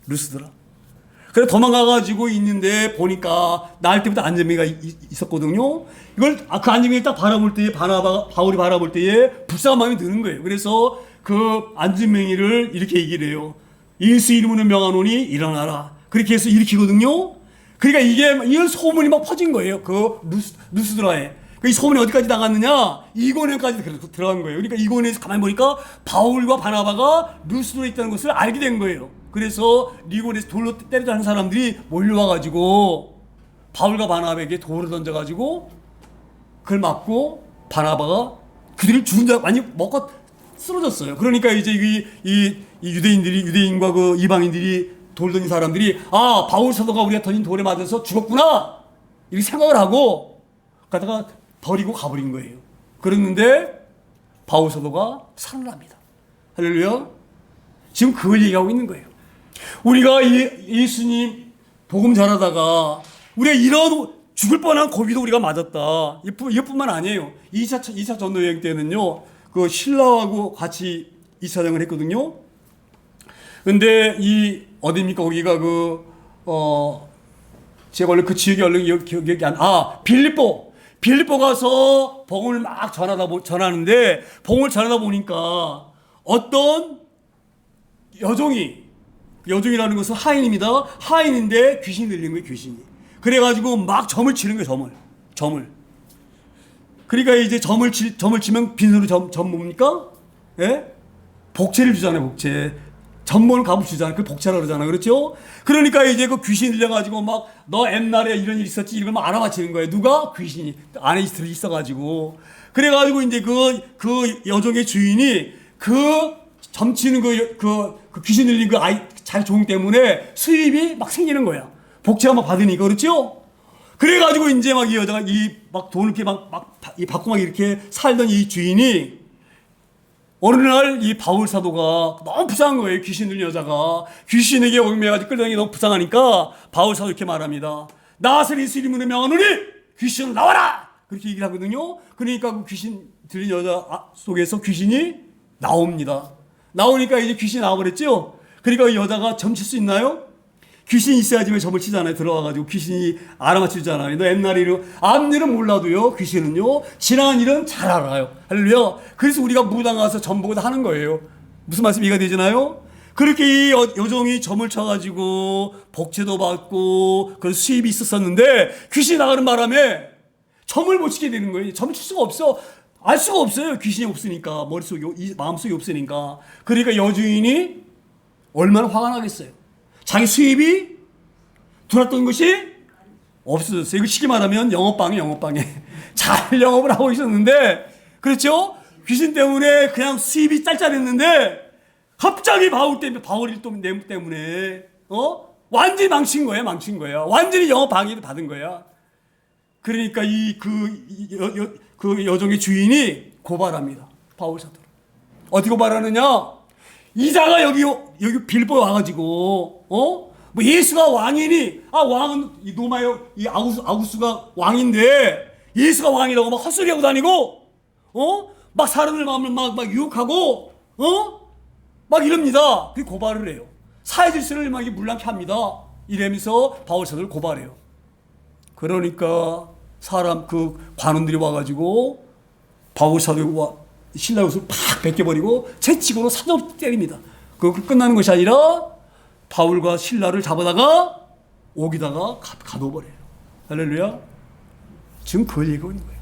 루스드라. 그래 도망가가지고 있는데 보니까 나을 때부터 안전뱅이가 있었거든요. 이걸 그 안전뱅이 딱 바라볼 때에 바울이 바라볼 때에 불쌍한 마음이 드는 거예요. 그래서 그 안전뱅이를 이렇게 얘기를 해요. 예수 이름으로 명하노니 일어나라. 그렇게 해서 일으키거든요. 그러니까 이게 소문이 막 퍼진 거예요. 그 루스드라에. 이 소문이 어디까지 나갔느냐? 이고니온까지 들어간 거예요. 그러니까 이고니온에서 가만히 보니까 바울과 바나바가 루스드라에 있다는 것을 알게 된 거예요. 그래서 이고니온에서 돌로 때리자 하는 사람들이 몰려와가지고 바울과 바나바에게 돌을 던져가지고 그걸 맞고 바나바가 그들이 죽은 줄 많이 먹고 쓰러졌어요. 그러니까 이제 이 유대인과 그 이방인들이 돌 던진 사람들이, 아, 바울 사도가 우리가 던진 돌에 맞아서 죽었구나, 이렇게 생각을 하고 가다가 버리고 가버린 거예요. 그랬는데 바울 사도가 살아납니다. 할렐루야. 지금 그걸 얘기하고 있는 거예요. 우리가 예수님 복음 전하다가 우리가 이런 죽을 뻔한 고비도 우리가 맞았다. 이뿐만 아니에요. 2차 전도 여행 때는요, 그 신라하고 같이 2차 여행을 했거든요. 근데 어디입니까? 거기가 제가 원래 그 지역이 얼른 기억이 빌립보 가서 복음을 막 전하는데, 복음을 전하다 보니까 어떤 여종이라는 것은 하인입니다. 하인인데 귀신이 들린 거예요, 귀신이. 그래가지고 막 점을 치는 거예요, 점을. 그러니까 이제 점을 치면 빈손으로 점 뭡니까? 예? 복채를 주잖아요, 복채. 전몰 값을 주잖아요. 그 복채라 그러잖아요. 그렇죠? 그러니까 이제 그 귀신 들려가지고 막 너 옛날에 이런 일 있었지 이걸 막 알아맞히는 거예요. 누가? 귀신이 안에 있어가지고. 그래가지고 이제 그 여종의 주인이 그 점치는 그 귀신 들린 그 아이 잘 종 때문에 수입이 막 생기는 거야. 복채가 막 받으니까. 그렇죠? 그래가지고 이제 막 이 여자가 막 돈을 이렇게 이 받고 막 이렇게 살던 이 주인이 어느 날 이 바울 사도가 너무 불쌍한 거예요. 귀신 들린 여자가. 귀신에게 얽매가지고 끌려다니기 너무 불쌍하니까 바울 사도 이렇게 말합니다. 나사렛 예수 이름으로 명하노니 귀신을 나와라! 그렇게 얘기를 하거든요. 그러니까 그 귀신 들린 여자 속에서 귀신이 나옵니다. 나오니까 이제 귀신이 나와버렸죠. 그러니까 이 여자가 점칠 수 있나요? 귀신이 있어야지 점을 치잖아요. 들어와가지고 귀신이 알아맞히잖아요. 너 옛날 일은 앞일은 몰라도요. 귀신은요. 지난 일은 잘 알아요. 할렐루야. 그래서 우리가 무당 가서 점 보고 다 하는 거예요. 무슨 말씀 이해가 되잖아요. 그렇게 이 여종이 점을 쳐가지고 복채도 받고 그런 수입이 있었었는데 귀신이 나가는 바람에 점을 못 치게 되는 거예요. 점을 칠 수가 없어. 알 수가 없어요. 귀신이 없으니까. 머릿속에 마음속에 없으니까. 그러니까 여주인이 얼마나 화가 나겠어요. 자기 수입이 들어왔던 것이 없어졌어요. 이거 쉽게 말하면 영업방에 잘 영업을 하고 있었는데, 그렇죠? 귀신 때문에 그냥 수입이 짤짤했는데 갑자기 바울 일 때문에 완전히 망친 거야. 완전히 영업 방해를 받은 거야. 그러니까 그 여종의 주인이 고발합니다. 바울 사도를. 어떻게 고발하느냐? 이자가 여기 빌보에 와가지고 뭐 예수가 왕이니 왕은 이 로마요 이 아구스가 왕인데 예수가 왕이라고 막 헛소리하고 다니고 막 사람들 마음을 막 유혹하고 막 이럽니다. 그 고발을 해요. 사회 질서를 막 물랑케 합니다. 이러면서 바울 사도를 고발해요. 그러니까 사람 그 관원들이 와가지고 바울 사도와 신라 옷을 팍 벗겨버리고 채찍으로 사도 때립니다. 그 끝나는 것이 아니라 바울과 신라를 잡아다가 옥에다가 가둬버려요. 할렐루야. 지금 그걸 얘기하고 있는 거예요.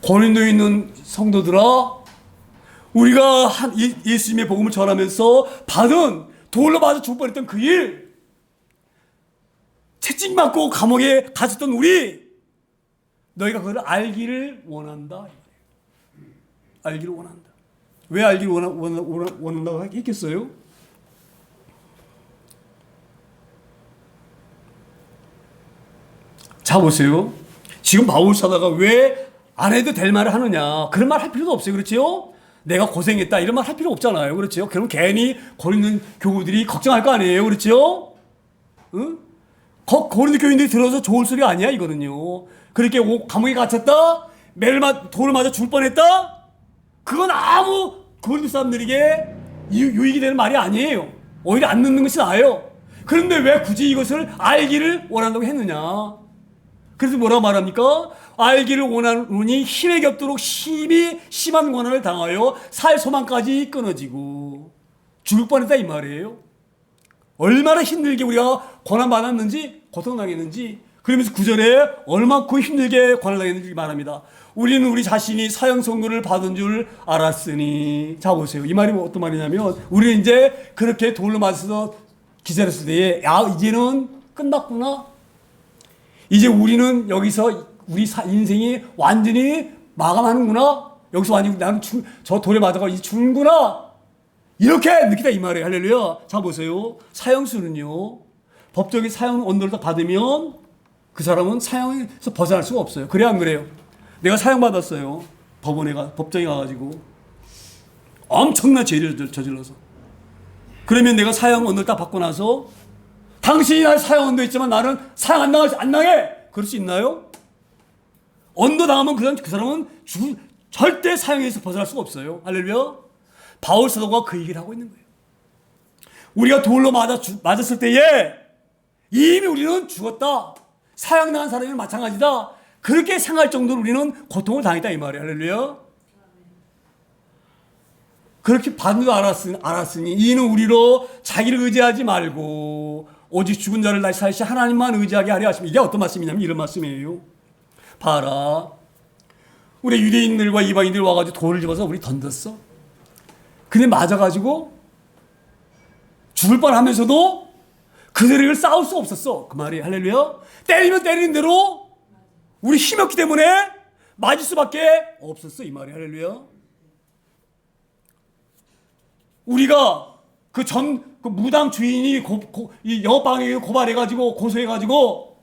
고린도에 있는 성도들아, 우리가 예수님의 복음을 전하면서 받은 돌로 맞아 죽을 뻔했던 그 일, 채찍 맞고 감옥에 갇혔던 우리, 너희가 그걸 알기를 원한다. 알기를 원한다. 왜 알기를 원한다고 했겠어요? 자 보세요. 지금 바울 사도가 왜 안 해도 될 말을 하느냐. 그런 말 할 필요도 없어요. 그렇죠? 내가 고생했다 이런 말 할 필요 없잖아요. 그렇죠? 그럼 괜히 고린도 교우들이 걱정할 거 아니에요. 그렇죠? 응? 고린도 교인들이 들어서 좋을 소리가 아니야 이거는요. 그렇게 감옥에 갇혔다? 돌을 맞아 죽을 뻔했다? 그건 아무 고린도 사람들에게 유익이 되는 말이 아니에요. 오히려 안 듣는 것이 나아요. 그런데 왜 굳이 이것을 알기를 원한다고 했느냐? 그래서 뭐라고 말합니까? 알기를 원하노니 힘에 겹도록 심한 고난을 당하여 살 소망까지 끊어지고 죽을 뻔했다 이 말이에요. 얼마나 힘들게 우리가 고난받았는지 고통당했는지 그러면서 9절에 얼마큼 힘들게 고난당했는지 말합니다. 우리는 우리 자신이 사형 선고를 받은 줄 알았으니. 자 보세요. 이 말이 어떤 말이냐면 우리는 이제 그렇게 돌로 맞아서 기절했을 때에 이제는 끝났구나. 이제 우리는 여기서 우리 인생이 완전히 마감하는구나. 여기서 완전히 나는 저 돌에 맞아가 이제 죽는구나. 이렇게 느끼다 이 말이에요. 할렐루야. 자 보세요. 사형수는요. 법적인 사형 언도를 딱 받으면 그 사람은 사형에서 벗어날 수가 없어요. 그래 안 그래요? 내가 사형받았어요. 법정에 가가지고 엄청난 죄를 저질러서. 그러면 내가 사형 언도를 딱 받고 나서 당신이 날 사형 언도 했지만 나는 사형 안 당해. 그럴 수 있나요? 언도 당하면 그 사람은 절대 사형에서 벗어날 수가 없어요. 할렐루야. 바울 사도가 그 얘기를 하고 있는 거예요. 우리가 돌로 맞았을 때에 이미 우리는 죽었다. 사형당한 사람이랑 마찬가지다. 그렇게 생각할 정도로 우리는 고통을 당했다 이 말이에요. 할렐루야. 그렇게 받는 줄 알았으니 이는 우리로 자기를 의지하지 말고 오직 죽은 자를 다시 살시 하나님만 의지하게 하려 하십니다. 이게 어떤 말씀이냐면 이런 말씀이에요. 봐라. 우리 유대인들과 이방인들이 와가지고 돌을 집어서 우리 던졌어. 근데 맞아가지고 죽을 뻔하면서도 그들에게 싸울 수 없었어. 그 말이 할렐루야. 때리면 때리는 대로 우리 힘이 없기 때문에 맞을 수밖에 없었어. 이 말이 할렐루야. 우리가 그 무당 주인이 이 영업방해를 고발해가지고 고소해가지고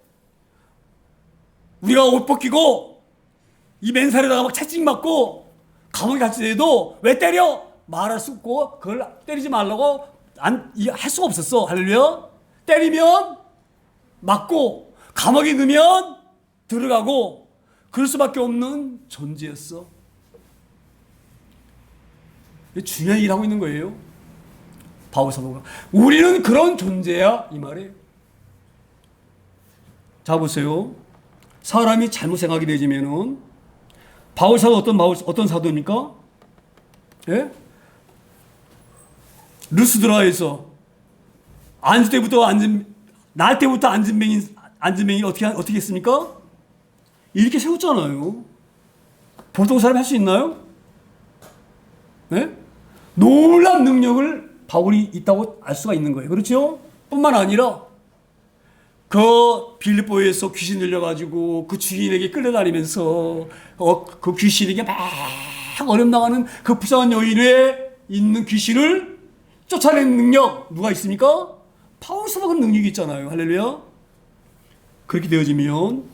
우리가 옷 벗기고 이 맨살에다가 막 채찍 맞고 감옥에 갈 때도 왜 때려? 말할 수 없고 그걸 때리지 말라고 할 수가 없었어. 할렐루야. 때리면 맞고 감옥에 넣으면 들어가고 그럴 수밖에 없는 존재였어. 중요한 일을 하고 있는 거예요. 바울 사도가. 우리는 그런 존재야 이 말이에요. 자 보세요. 사람이 잘못 생각이 되지면은 바울 사도 어떤 사도입니까? 예? 루스드라에서 안수 때부터 날 때부터 앉은 맹인 어떻게 했습니까? 이렇게 세웠잖아요. 보통 사람이 할 수 있나요? 네? 놀라운 능력을 바울이 있다고 알 수가 있는 거예요. 그렇죠? 뿐만 아니라 그 빌립보에서 귀신 들려가지고 그 주인에게 끌려다니면서 그 귀신에게 막 어렵나가는 그 부상한 여인에 있는 귀신을 쫓아내는 능력 누가 있습니까? 바울 사도가 능력이 있잖아요. 할렐루야. 그렇게 되어지면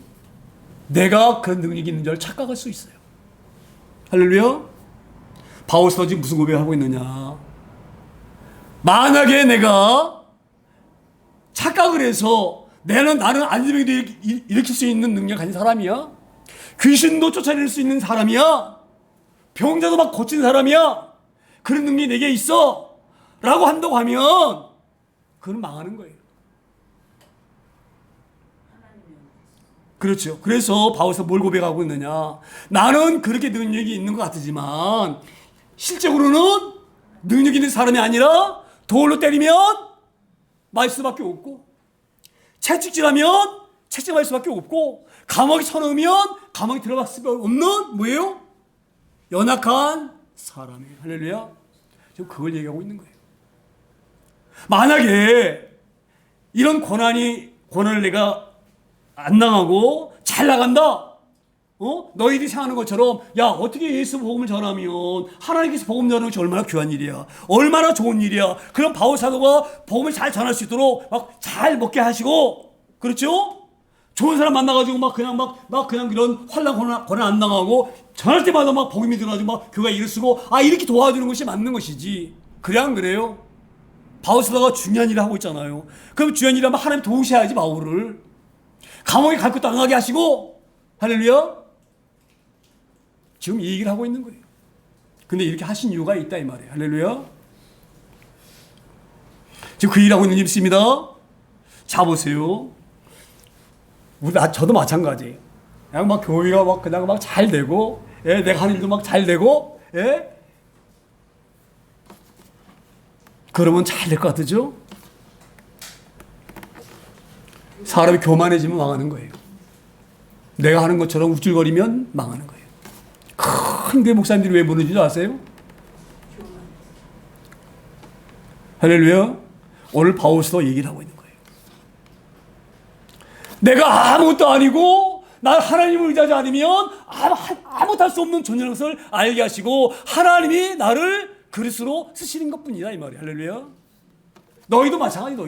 내가 그런 능력이 있는 줄 착각할 수 있어요. 할렐루야. 바울 사도 지금 무슨 고백을 하고 있느냐. 만약에 내가 착각을 해서 나는 안진뱅이도 일으킬 수 있는 능력 가진 사람이야. 귀신도 쫓아낼 수 있는 사람이야. 병자도 막 고치는 사람이야. 그런 능력이 내게 있어. 라고 한다고 하면 그건 망하는 거예요. 그렇죠. 그래서 바울서 뭘 고백하고 있느냐. 나는 그렇게 능력이 있는 것 같지만 실제로는 능력 있는 사람이 아니라 돌로 때리면 맞을 수밖에 없고 채찍질하면 채찍 맞을 수밖에 없고 감옥에 쳐넣으면 감옥에 들어갈 수밖에 없는 뭐예요? 연약한 사람이에요. 할렐루야. 지금 그걸 얘기하고 있는 거예요. 만약에 이런 고난을 내가 안 당하고 잘 나간다. 너희들이 생각하는 것처럼 야 어떻게 예수 복음을 전하면 하나님께서 복음 전하는 것이 얼마나 귀한 일이야. 얼마나 좋은 일이야. 그럼 바울 사도가 복음을 잘 전할 수 있도록 막 잘 먹게 하시고 그렇죠? 좋은 사람 만나가지고 막 그냥 이런 환난 고난 안 당하고 전할 때마다 막 복음이 들어가지고 막 교회가 일을 쓰고 이렇게 도와주는 것이 맞는 것이지. 그래 안 그래요? 바울 사도가 중요한 일을 하고 있잖아요. 그럼 중요한 일을 하면 하나님 도우셔야지 바울을. 감옥에 갈 것도 안 가게 하시고 할렐루야. 지금 이 얘기를 하고 있는 거예요. 근데 이렇게 하신 이유가 있다 이 말이에요. 할렐루야. 지금 그 일하고 있는 일 있습니다. 자 보세요. 저도 마찬가지예요. 그냥 막 교회가 그냥 잘 되고, 내가 하는 일도 잘 되고, 그러면 잘 될 것 같죠? 사람이 교만해지면 망하는 거예요. 내가 하는 것처럼 우쭐거리면 망하는 거예요. 큰 교회 목사님들이 왜 무너지는지 아세요? 할렐루야. 오늘 바울서도 얘기를 하고 있는 거예요. 내가 아무것도 아니고 난 하나님을 의지하지 않으면 아무것도 할 수 없는 존재라는 것을 알게 하시고 하나님이 나를 그릇으로 쓰시는 것뿐이다 이 말이야. 할렐루야. 너희도 마찬가지야.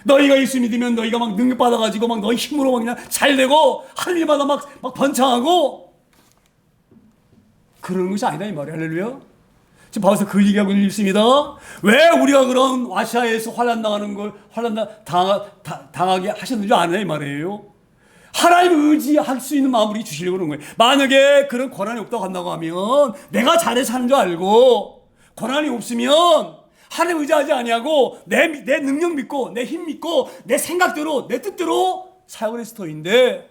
너희가 예수 믿으면 너희가 막 능력 받아가지고 막 너희 힘으로 막 그냥 잘 되고 하늘마다 막 번창하고 그러는 것이 아니다 이 말이야. 할렐루야. 지금 바울서 그 얘기하고 있습니다. 왜 우리가 그런 아시아에서 환난 당하게 하셨는지 아냐 이 말이에요. 하나님을 의지할 수 있는 마음을 주시려고 그러는 거예요. 만약에 그런 고난이 없다고 한다고 하면 내가 잘해서 하는 줄 알고 고난이 없으면 하나님 의지하지 아니하고 내 능력 믿고 내 힘 믿고 내 생각대로 내 뜻대로 사역을 했을 터인데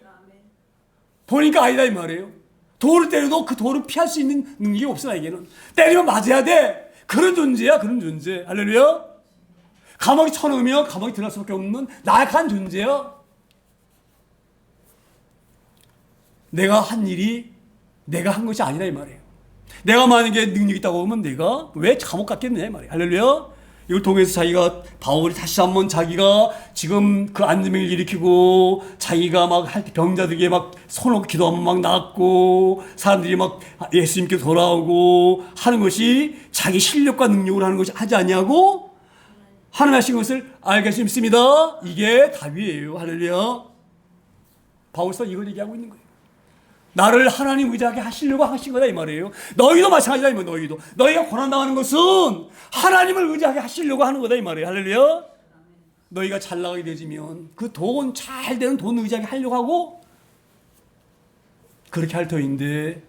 보니까 아니다 이 말이에요. 돌을 때려도 그 돌을 피할 수 있는 능력이 없어 나에게는. 때리면 맞아야 돼. 그런 존재야. 그런 존재. 할렐루야. 감옥에 쳐넣으면 감옥에 들어갈 수밖에 없는 나약한 존재야. 내가 한 일이 내가 한 것이 아니라 이 말이에요. 내가 만약에 능력이 있다고 하면 내가 왜 감옥 갔겠냐 말이야. 할렐루야. 이걸 통해서 자기가 바울이 다시 한번 자기가 지금 그 안전병을 일으키고 자기가 막 할 때 병자들에게 막 손을 기도하면 막 낫고 사람들이 막 예수님께 돌아오고 하는 것이 자기 실력과 능력으로 하는 것이 하지 않냐고 하나님 하신 것을 알게 싶습니다. 이게 답이에요. 할렐루야. 바울서 이걸 얘기하고 있는 거예요. 나를 하나님 의지하게 하시려고 하신 거다 이 말이에요. 너희도 마찬가지다 이 말이에요. 너희도 너희가 고난당하는 것은 하나님을 의지하게 하시려고 하는 거다 이 말이에요. 할렐루야. 너희가 잘 나가게 되지면 그 돈 잘 되는 돈 의지하게 하려고 하고 그렇게 할 터인데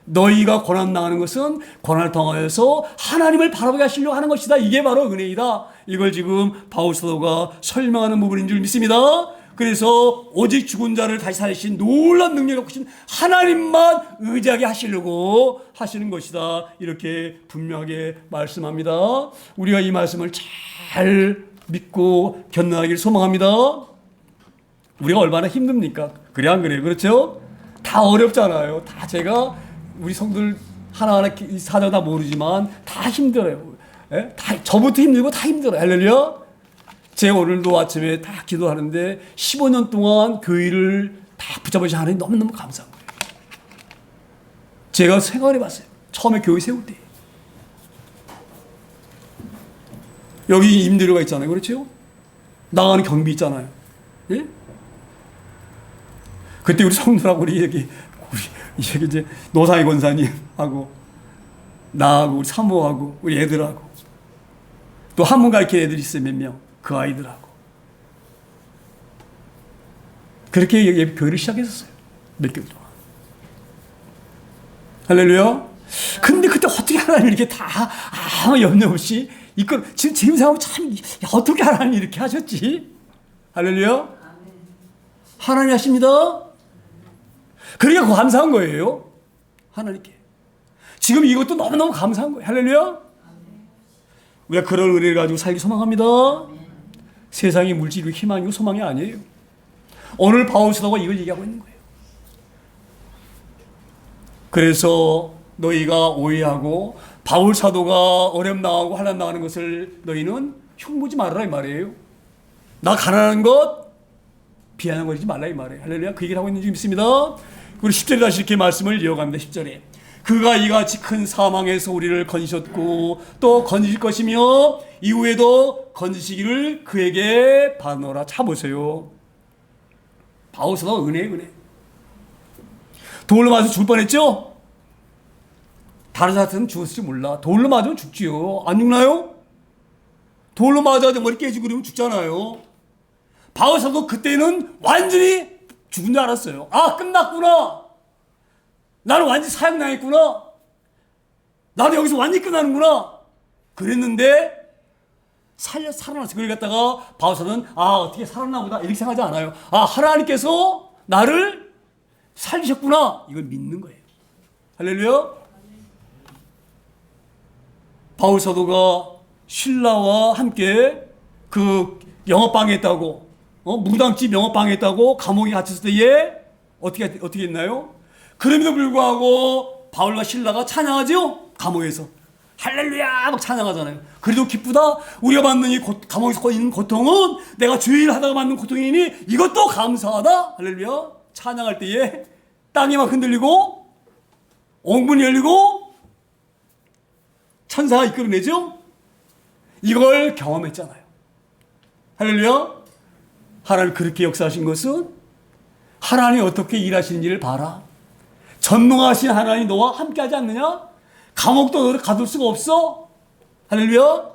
너희가 고난당하는 것은 고난을 통하여서 하나님을 바라보게 하시려고 하는 것이다. 이게 바로 은혜이다. 이걸 지금 바울 사도가 설명하는 부분인 줄 믿습니다. 그래서 오직 죽은 자를 다시 살리신 놀라운 능력을 갖으신 하나님만 의지하게 하시려고 하시는 것이다. 이렇게 분명하게 말씀합니다. 우리가 이 말씀을 잘 믿고 견나가기를 소망합니다. 우리가 얼마나 힘듭니까? 그래 안 그래요? 그렇죠? 다 어렵잖아요. 다 제가 우리 성들 하나하나 사정 다 모르지만 다 힘들어요. 예? 다 저부터 힘들고 다 힘들어요. 할렐루야. 제가 오늘도 아침에 다 기도하는데 15년 동안 교회를 다 붙잡으신 하나님 너무너무 감사한 거예요. 제가 생각해 봤어요. 처음에 교회 세울 때. 여기 임대료가 있잖아요. 그렇죠? 나가는 경비 있잖아요. 예? 그때 우리 성도라고 우리 여기 이제 노상희 권사님하고 나하고 우리 사모하고 우리 애들하고 또 한문 가르치는 애들이 있어요. 몇 명. 그 아이들하고 그렇게 교회를 시작했었어요. 몇 개월 동안. 할렐루야. 근데 그때 어떻게 하나님 이렇게 다 아무 염려 없이 이걸 지금 생각하면 참 어떻게 하나님 이렇게 하셨지? 할렐루야. 하나님이 하십니다. 그러니까 감사한 거예요. 하나님께. 지금 이것도 너무너무 감사한 거예요. 할렐루야. 우리가 그런 은혜를 가지고 살기 소망합니다. 세상이 물질이고 희망이고 소망이 아니에요. 오늘 바울 사도가 이걸 얘기하고 있는 거예요. 그래서 너희가 오해하고 바울 사도가 어려움 당하고 환난 당하는 것을 너희는 흉보지 말아라 이 말이에요. 나 가난한 것 비아냥거리지 말라 이 말이에요. 할렐루야. 그 얘기를 하고 있는 줄 믿습니다. 그리고 10절에 다시 이렇게 말씀을 이어갑니다. 10절에 그가 이같이 큰 사망에서 우리를 건지셨고 또 건지실 것이며 이후에도 건지시기를 그에게 바라노라. 차 보세요. 바울 사도 은혜. 돌로 맞아 죽을 뻔했죠? 다른 사람은 죽었을지 몰라. 돌로 맞으면 죽지요. 안 죽나요? 돌로 맞아서 머리 깨지고 그러면 죽잖아요. 바울 사도 그때는 완전히 죽은 줄 알았어요. 아, 끝났구나. 나는 완전히 사형당했구나. 나도 여기서 완전히 끝나는구나. 그랬는데 살아났어요. 그걸 갖다가 바울 사도는 어떻게 살았나 보다 이렇게 생각하지 않아요. 하나님께서 나를 살리셨구나. 이걸 믿는 거예요. 할렐루야. 바울 사도가 신라와 함께 그 영업방에 있다고 무당집 영업방에 있다고 감옥에 갇혔을 때에 어떻게 했나요? 그럼에도 불구하고 바울과 신라가 찬양하죠? 감옥에서 할렐루야 막 찬양하잖아요. 그래도 기쁘다. 우리가 받는 이 감옥에서 있는 고통은 내가 주일 하다가 받는 고통이니 이것도 감사하다. 할렐루야. 찬양할 때에 땅이 막 흔들리고 옹문이 열리고 천사가 이끌어내죠? 이걸 경험했잖아요. 할렐루야. 하나님 그렇게 역사하신 것은 하나님이 어떻게 일하시는지를 봐라. 전능하신 하나님이 너와 함께 하지 않느냐? 감옥도 너를 가둘 수가 없어. 할렐루야.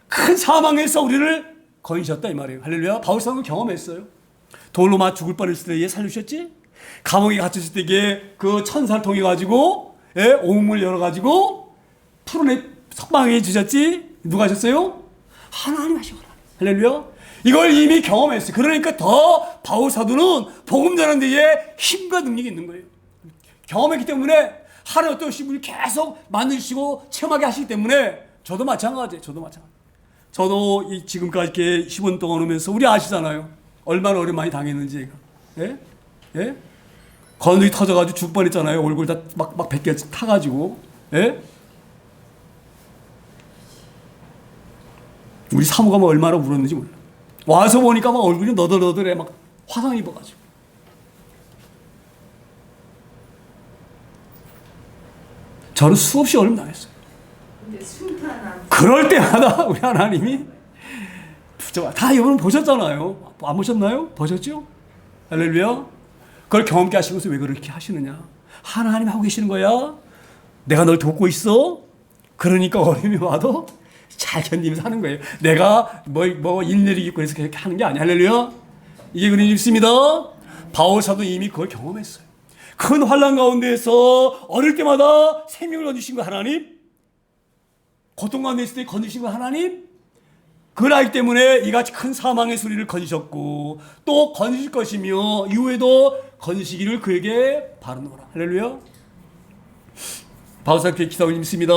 큰 사망에서 우리를 건지셨다 이 말이에요. 할렐루야. 바울 사도는 경험했어요. 돌로 맞아 죽을 뻔했을 때에 살리셨지? 감옥에 갇혔을 때에 그 천사를 통해 가지고 옥문을 열어 가지고 푸른에 석방해 주셨지? 누가 하셨어요? 하나님 하시구나. 할렐루야. 이걸 이미 경험했어요. 그러니까 더 바울 사도는 복음 전하는 데에 힘과 능력이 있는 거예요. 경험했기 때문에 하나님 어떤 분이 계속 만드시고 체험하게 하시기 때문에 저도 마찬가지예요. 저도 지금까지 이렇게 10년 동안 오면서 우리 아시잖아요. 얼마나 어려움 많이 당했는지 제가. 예? 건조기 터져가지고 죽을 뻔했잖아요. 얼굴 다 막 벗겨 타가지고. 예? 우리 사모가 뭐 얼마나 울었는지 몰라. 와서 보니까 막 얼굴이 너덜너덜해. 막 화상 입어가지고. 저는 수없이 얼음 당했어요. 그럴 때마다 우리 하나님이 다 여러분 보셨잖아요. 안 보셨나요? 보셨죠? 할렐루야. 그걸 경험케 하시면서 왜 그렇게 하시느냐? 하나님 하고 계시는 거야. 내가 널 돕고 있어. 그러니까 어려움이 와도 잘 견디면서 하는 거예요. 내가 뭐 일일이 있고 그래서 그렇게 하는 게 아니야. 할렐루야. 이게 그런 일이 있습니다. 바울 사도 이미 그걸 경험했어요. 큰 환난 가운데에서 어릴 때마다 생명을 건지신 거 하나님. 고통 가운데 있을 때 건지신 거 하나님. 그 나이 때문에 이같이 큰 사망의 소리를 건지셨고 또 건지실 것이며 이후에도 건지시기를 그에게 바라노라. 할렐루야. 바울사도 그렇게 기도하고 있습니다.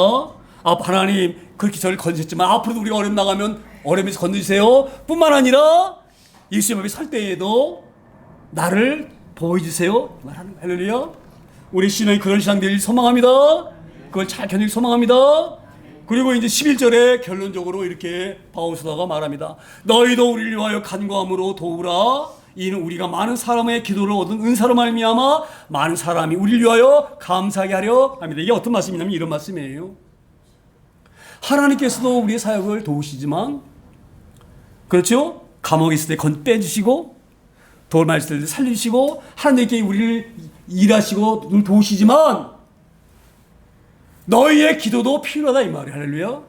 하나님 그렇게 저를 건지셨지만 앞으로도 우리가 어려움 나가면 어려움에서 건지세요. 뿐만 아니라 예수님 앞에 설 때에도 나를 보여주세요. 말하는 거예요. 할렐루야. 우리 신앙이 그런 신앙 되길 소망합니다. 그걸 잘 견디길 소망합니다. 그리고 이제 11절에 결론적으로 이렇게 바울 사도가 말합니다. 너희도 우리를 위하여 간구함으로 도우라. 이는 우리가 많은 사람의 기도를 얻은 은사로 말미암아 많은 사람이 우리를 위하여 감사하게 하려 합니다. 이게 어떤 말씀이냐면 이런 말씀이에요. 하나님께서도 우리의 사역을 도우시지만, 그렇죠? 감옥에 있을 때 빼주시고 돌 맞을 때 살리시고 하나님께 우리를 일하시고 늘 도우시지만 너희의 기도도 필요하다 이 말이에요. 할렐루야.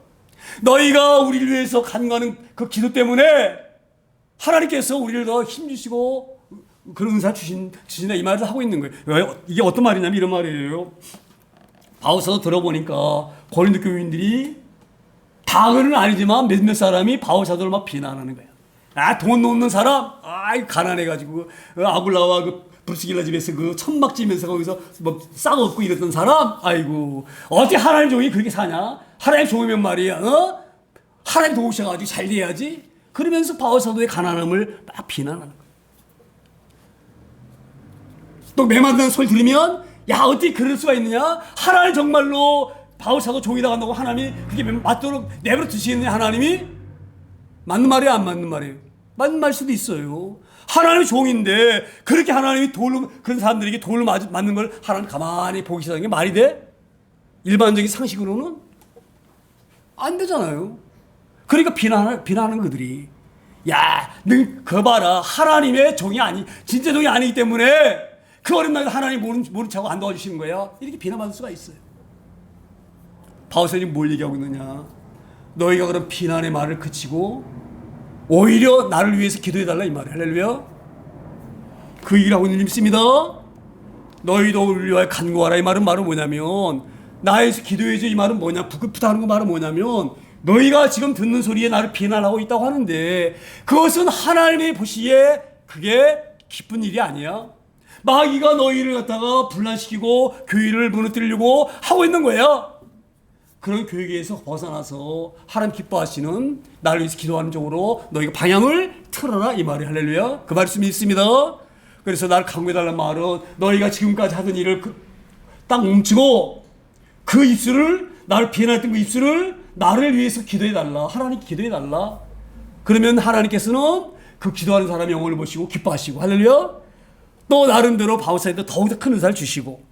너희가 우리를 위해서 간구하는 그 기도 때문에 하나님께서 우리를 더 힘주시고 그런 은사 주신다 이 말을 하고 있는 거예요. 이게 어떤 말이냐면 이런 말이에요. 바울서도 들어보니까 고린도 교인들이 다는 아니지만 몇몇 사람이 바울사도를 막 비난하는 거야. 돈 없는 사람, 가난해가지고 아굴라와 그 브루스길라 집에서 그 천막 지면서 거기서 뭐 싹 얻고 이랬던 사람, 아이고 어떻게 하나님 종이 그렇게 사냐? 하나님 종이면 말이야, 하나님 도우셔가지고 잘 돼야지. 그러면서 바울사도의 가난함을 막 비난하는 거야. 또 매만든 소리 들으면 야 어떻게 그럴 수가 있느냐? 하나님 정말로 바울사도 종이다 간다고 하나님이 그게 맞도록 내버려 두시겠느냐? 하나님이 맞는 말이에요, 안 맞는 말이에요? 맞는 말일 수도 있어요. 하나님의 종인데 그렇게 하나님이 돌로 그런 사람들에게 돌로 맞는 걸 하나님 가만히 보기 시작하는 게 말이 돼? 일반적인 상식으로는 안 되잖아요. 그러니까 비난하는 그들이 야, 너 그거 봐라. 하나님의 종이 진짜 종이 아니기 때문에 그 어린 나이에 하나님 모른 척하고 안 도와주시는 거야. 이렇게 비난받을 수가 있어요. 바울사님이 뭘 얘기하고 있느냐? 너희가 그런 비난의 말을 그치고 오히려 나를 위해서 기도해달라 이 말이에요. 할렐루야. 그 얘기를 하고 있는 줄 믿습니다. 너희도 우리를 위하여 간구하라 이 말은 뭐냐면 나에서 기도해줘 이 말은 뭐냐? 부끄부다 하는 거 말은 뭐냐면 너희가 지금 듣는 소리에 나를 비난하고 있다고 하는데 그것은 하나님이 보시기에 그게 기쁜 일이 아니야. 마귀가 너희를 갖다가 분란시키고 교회를 무너뜨리려고 하고 있는 거야. 그런 교회에서 벗어나서 하나님 기뻐하시는 나를 위해서 기도하는 쪽으로 너희가 방향을 틀어라 이 말이 할렐루야. 그 말씀이 있습니다. 그래서 나를 강구해달라는 말은 너희가 지금까지 하던 일을 딱 뭉치고 그 입술을 나를 비난했던 그 입술을 나를 위해서 기도해달라. 하나님 기도해달라. 그러면 하나님께서는 그 기도하는 사람의 영혼을 보시고 기뻐하시고 할렐루야. 또 나름대로 바울사님도 더욱더 큰 은사를 주시고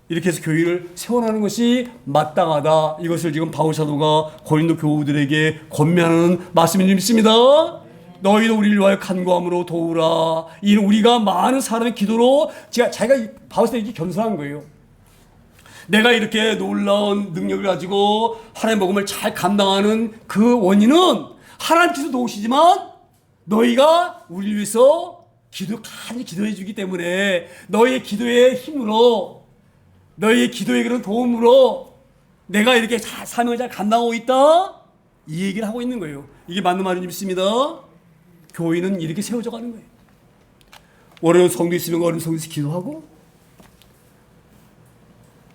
이렇게 해서 교회를 세워나가는 것이 마땅하다. 이것을 지금 바울사도가 고린도 교우들에게 권면하는 말씀인 줄 믿습니다. 너희도 우리를 위하여 간구함으로 도우라. 이는 우리가 많은 사람의 기도로 자기가 바울사도 이렇게 겸손한 거예요. 내가 이렇게 놀라운 능력을 가지고 하나님의 복음을 잘 감당하는 그 원인은 하나님께서 도우시지만 너희가 우리를 위해서 간절히 기도해 주기 때문에 너희의 기도의 힘으로 너희의 기도의 그런 도움으로 내가 이렇게 사명을 잘 감당하고 있다 이 얘기를 하고 있는 거예요. 이게 맞는 말인지 믿습니다. 교회는 이렇게 세워져 가는 거예요. 어려운 성도 있으면 어려운 성도에서 기도하고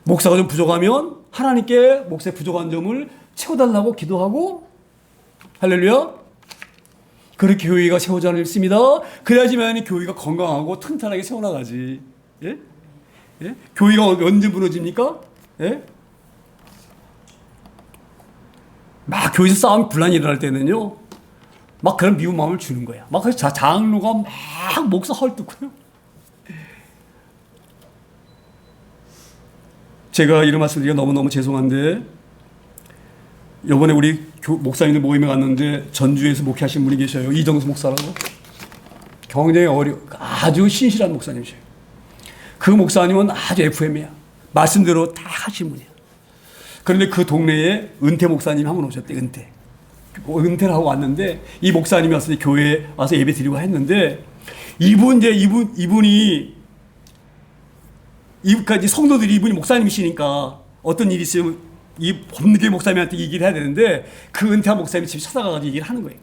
목사가 좀 부족하면 하나님께 목사의 부족한 점을 채워달라고 기도하고 할렐루야. 그렇게 교회가 세워져 있습니다. 그래야지만 교회가 건강하고 튼튼하게 세워나가지. 예? 예? 교회가 언제 무너집니까? 예? 막 교회에서 싸움 분란이 일어날 때는요, 막 그런 미운 마음을 주는 거야. 막 그래서 장로가 막 목사 헐뜯고요. 제가 이런 말씀 드리기가 너무너무 죄송한데, 요번에 우리 목사님들 모임에 갔는데 전주에서 목회하신 분이 계셔요. 이정수 목사라고. 굉장히 아주 신실한 목사님이셔요. 그 목사님은 아주 FM이야. 말씀대로 다 하신 분이야. 그런데 그 동네에 은퇴 목사님이 한 분 오셨대. 은퇴를 하고 왔는데, 이 목사님이 와서 교회에 와서 예배 드리고 했는데, 이분이 성도들이 이분이 목사님이시니까 어떤 일이 있으면 이 범계 목사님한테 얘기를 해야 되는데, 그 은퇴한 목사님이 집에 찾아가가지고 얘기를 하는 거예요.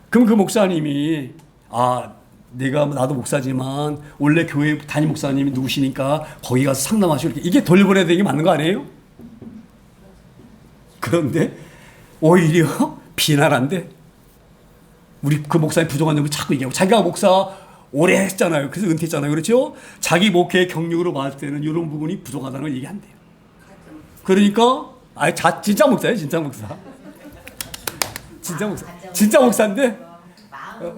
그럼 그 목사님이, 나도 목사지만 원래 교회 담임 목사님이 누구시니까 거기 가서 상담하시고, 이게 돌려보내야 되는 게 맞는 거 아니에요? 그런데 오히려 비난한데, 우리 그 목사님 부족한 점을 자꾸 얘기하고, 자기가 목사 오래 했잖아요. 그래서 은퇴했잖아요. 그렇죠? 자기 목회의 경력으로 봤을 때는 이런 부분이 부족하다는 걸 얘기한대요. 그러니까 진짜 목사예요. 진짜 목사. 진짜 목사인데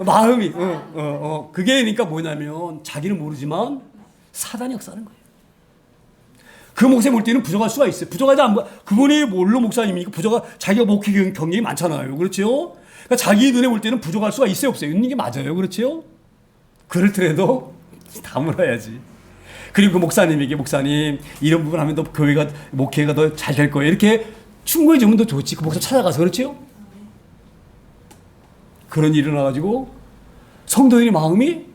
마음이 그게 그러니까 뭐냐면, 자기는 모르지만 사단이 역사하는 거예요. 그 목사님 볼 때는 부족할 수가 있어요. 부족하지 않고, 그분이 뭘로 목사님이니까 자기가 목회 경력이 많잖아요. 그렇죠? 그러니까 자기 눈에 볼 때는 부족할 수가 있어요, 없어요? 있는 게 맞아요. 그렇죠? 그렇더라도 다 물어야지. 그리고 그 목사님에게, 목사님 이런 부분 하면 더 목회가 더 잘 될 거예요, 이렇게 충고해 주면 더 좋지. 그 목사 찾아가서. 그렇죠? 그런 일이 일어나가지고 성도들이 마음이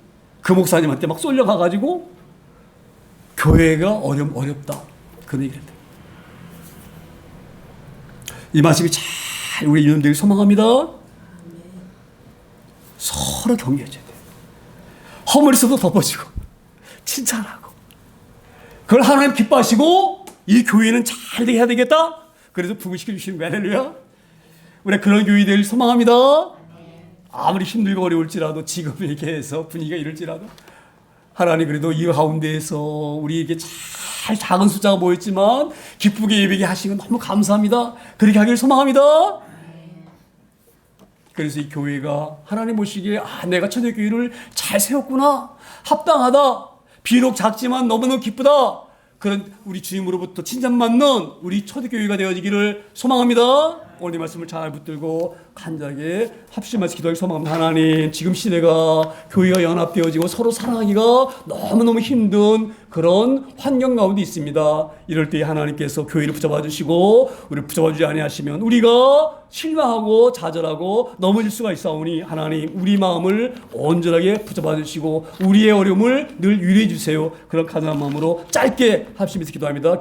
그 목사님한테 막 쏠려가가지고 교회가 어렵다, 그런 얘기를 했다. 이 말씀이 잘 우리 이놈들이 소망합니다. 서로 격려해줘야 돼요. 허물에서도 덮어주고 칭찬하고, 그걸 하나님 기뻐하시고 이 교회는 잘 되게 해야 되겠다, 그래서 부부시켜 주시는 거야. 할렐루야. 우리가 그런 교회들 소망합니다. 아무리 힘들고 어려울지라도, 지금 이렇게 해서 분위기가 이럴지라도 하나님 그래도 이 가운데에서 우리에게 잘 작은 숫자가 모였지만 기쁘게 예배게 하시는 거 너무 감사합니다. 그렇게 하기를 소망합니다. 그래서 이 교회가 하나님 보시기에 내가 초대교회를 잘 세웠구나, 합당하다, 비록 작지만 너무너무 기쁘다, 그런 우리 주님으로부터 칭찬받는 우리 초대교회가 되어지기를 소망합니다. 오늘 이 말씀을 잘 붙들고 간절하게 합심해서 기도하기 소망합니다. 하나님, 지금 시대가 교회가 연합되어지고 서로 사랑하기가 너무너무 힘든 그런 환경 가운데 있습니다. 이럴 때 하나님께서 교회를 붙잡아 주시고, 우리를 붙잡아 주지 아니하시면 우리가 실망하고 좌절하고 넘어질 수가 있사오니, 하나님 우리 마음을 온전하게 붙잡아 주시고 우리의 어려움을 늘 위로해 주세요. 그런 간절한 마음으로 짧게 합심해서 기도합니다.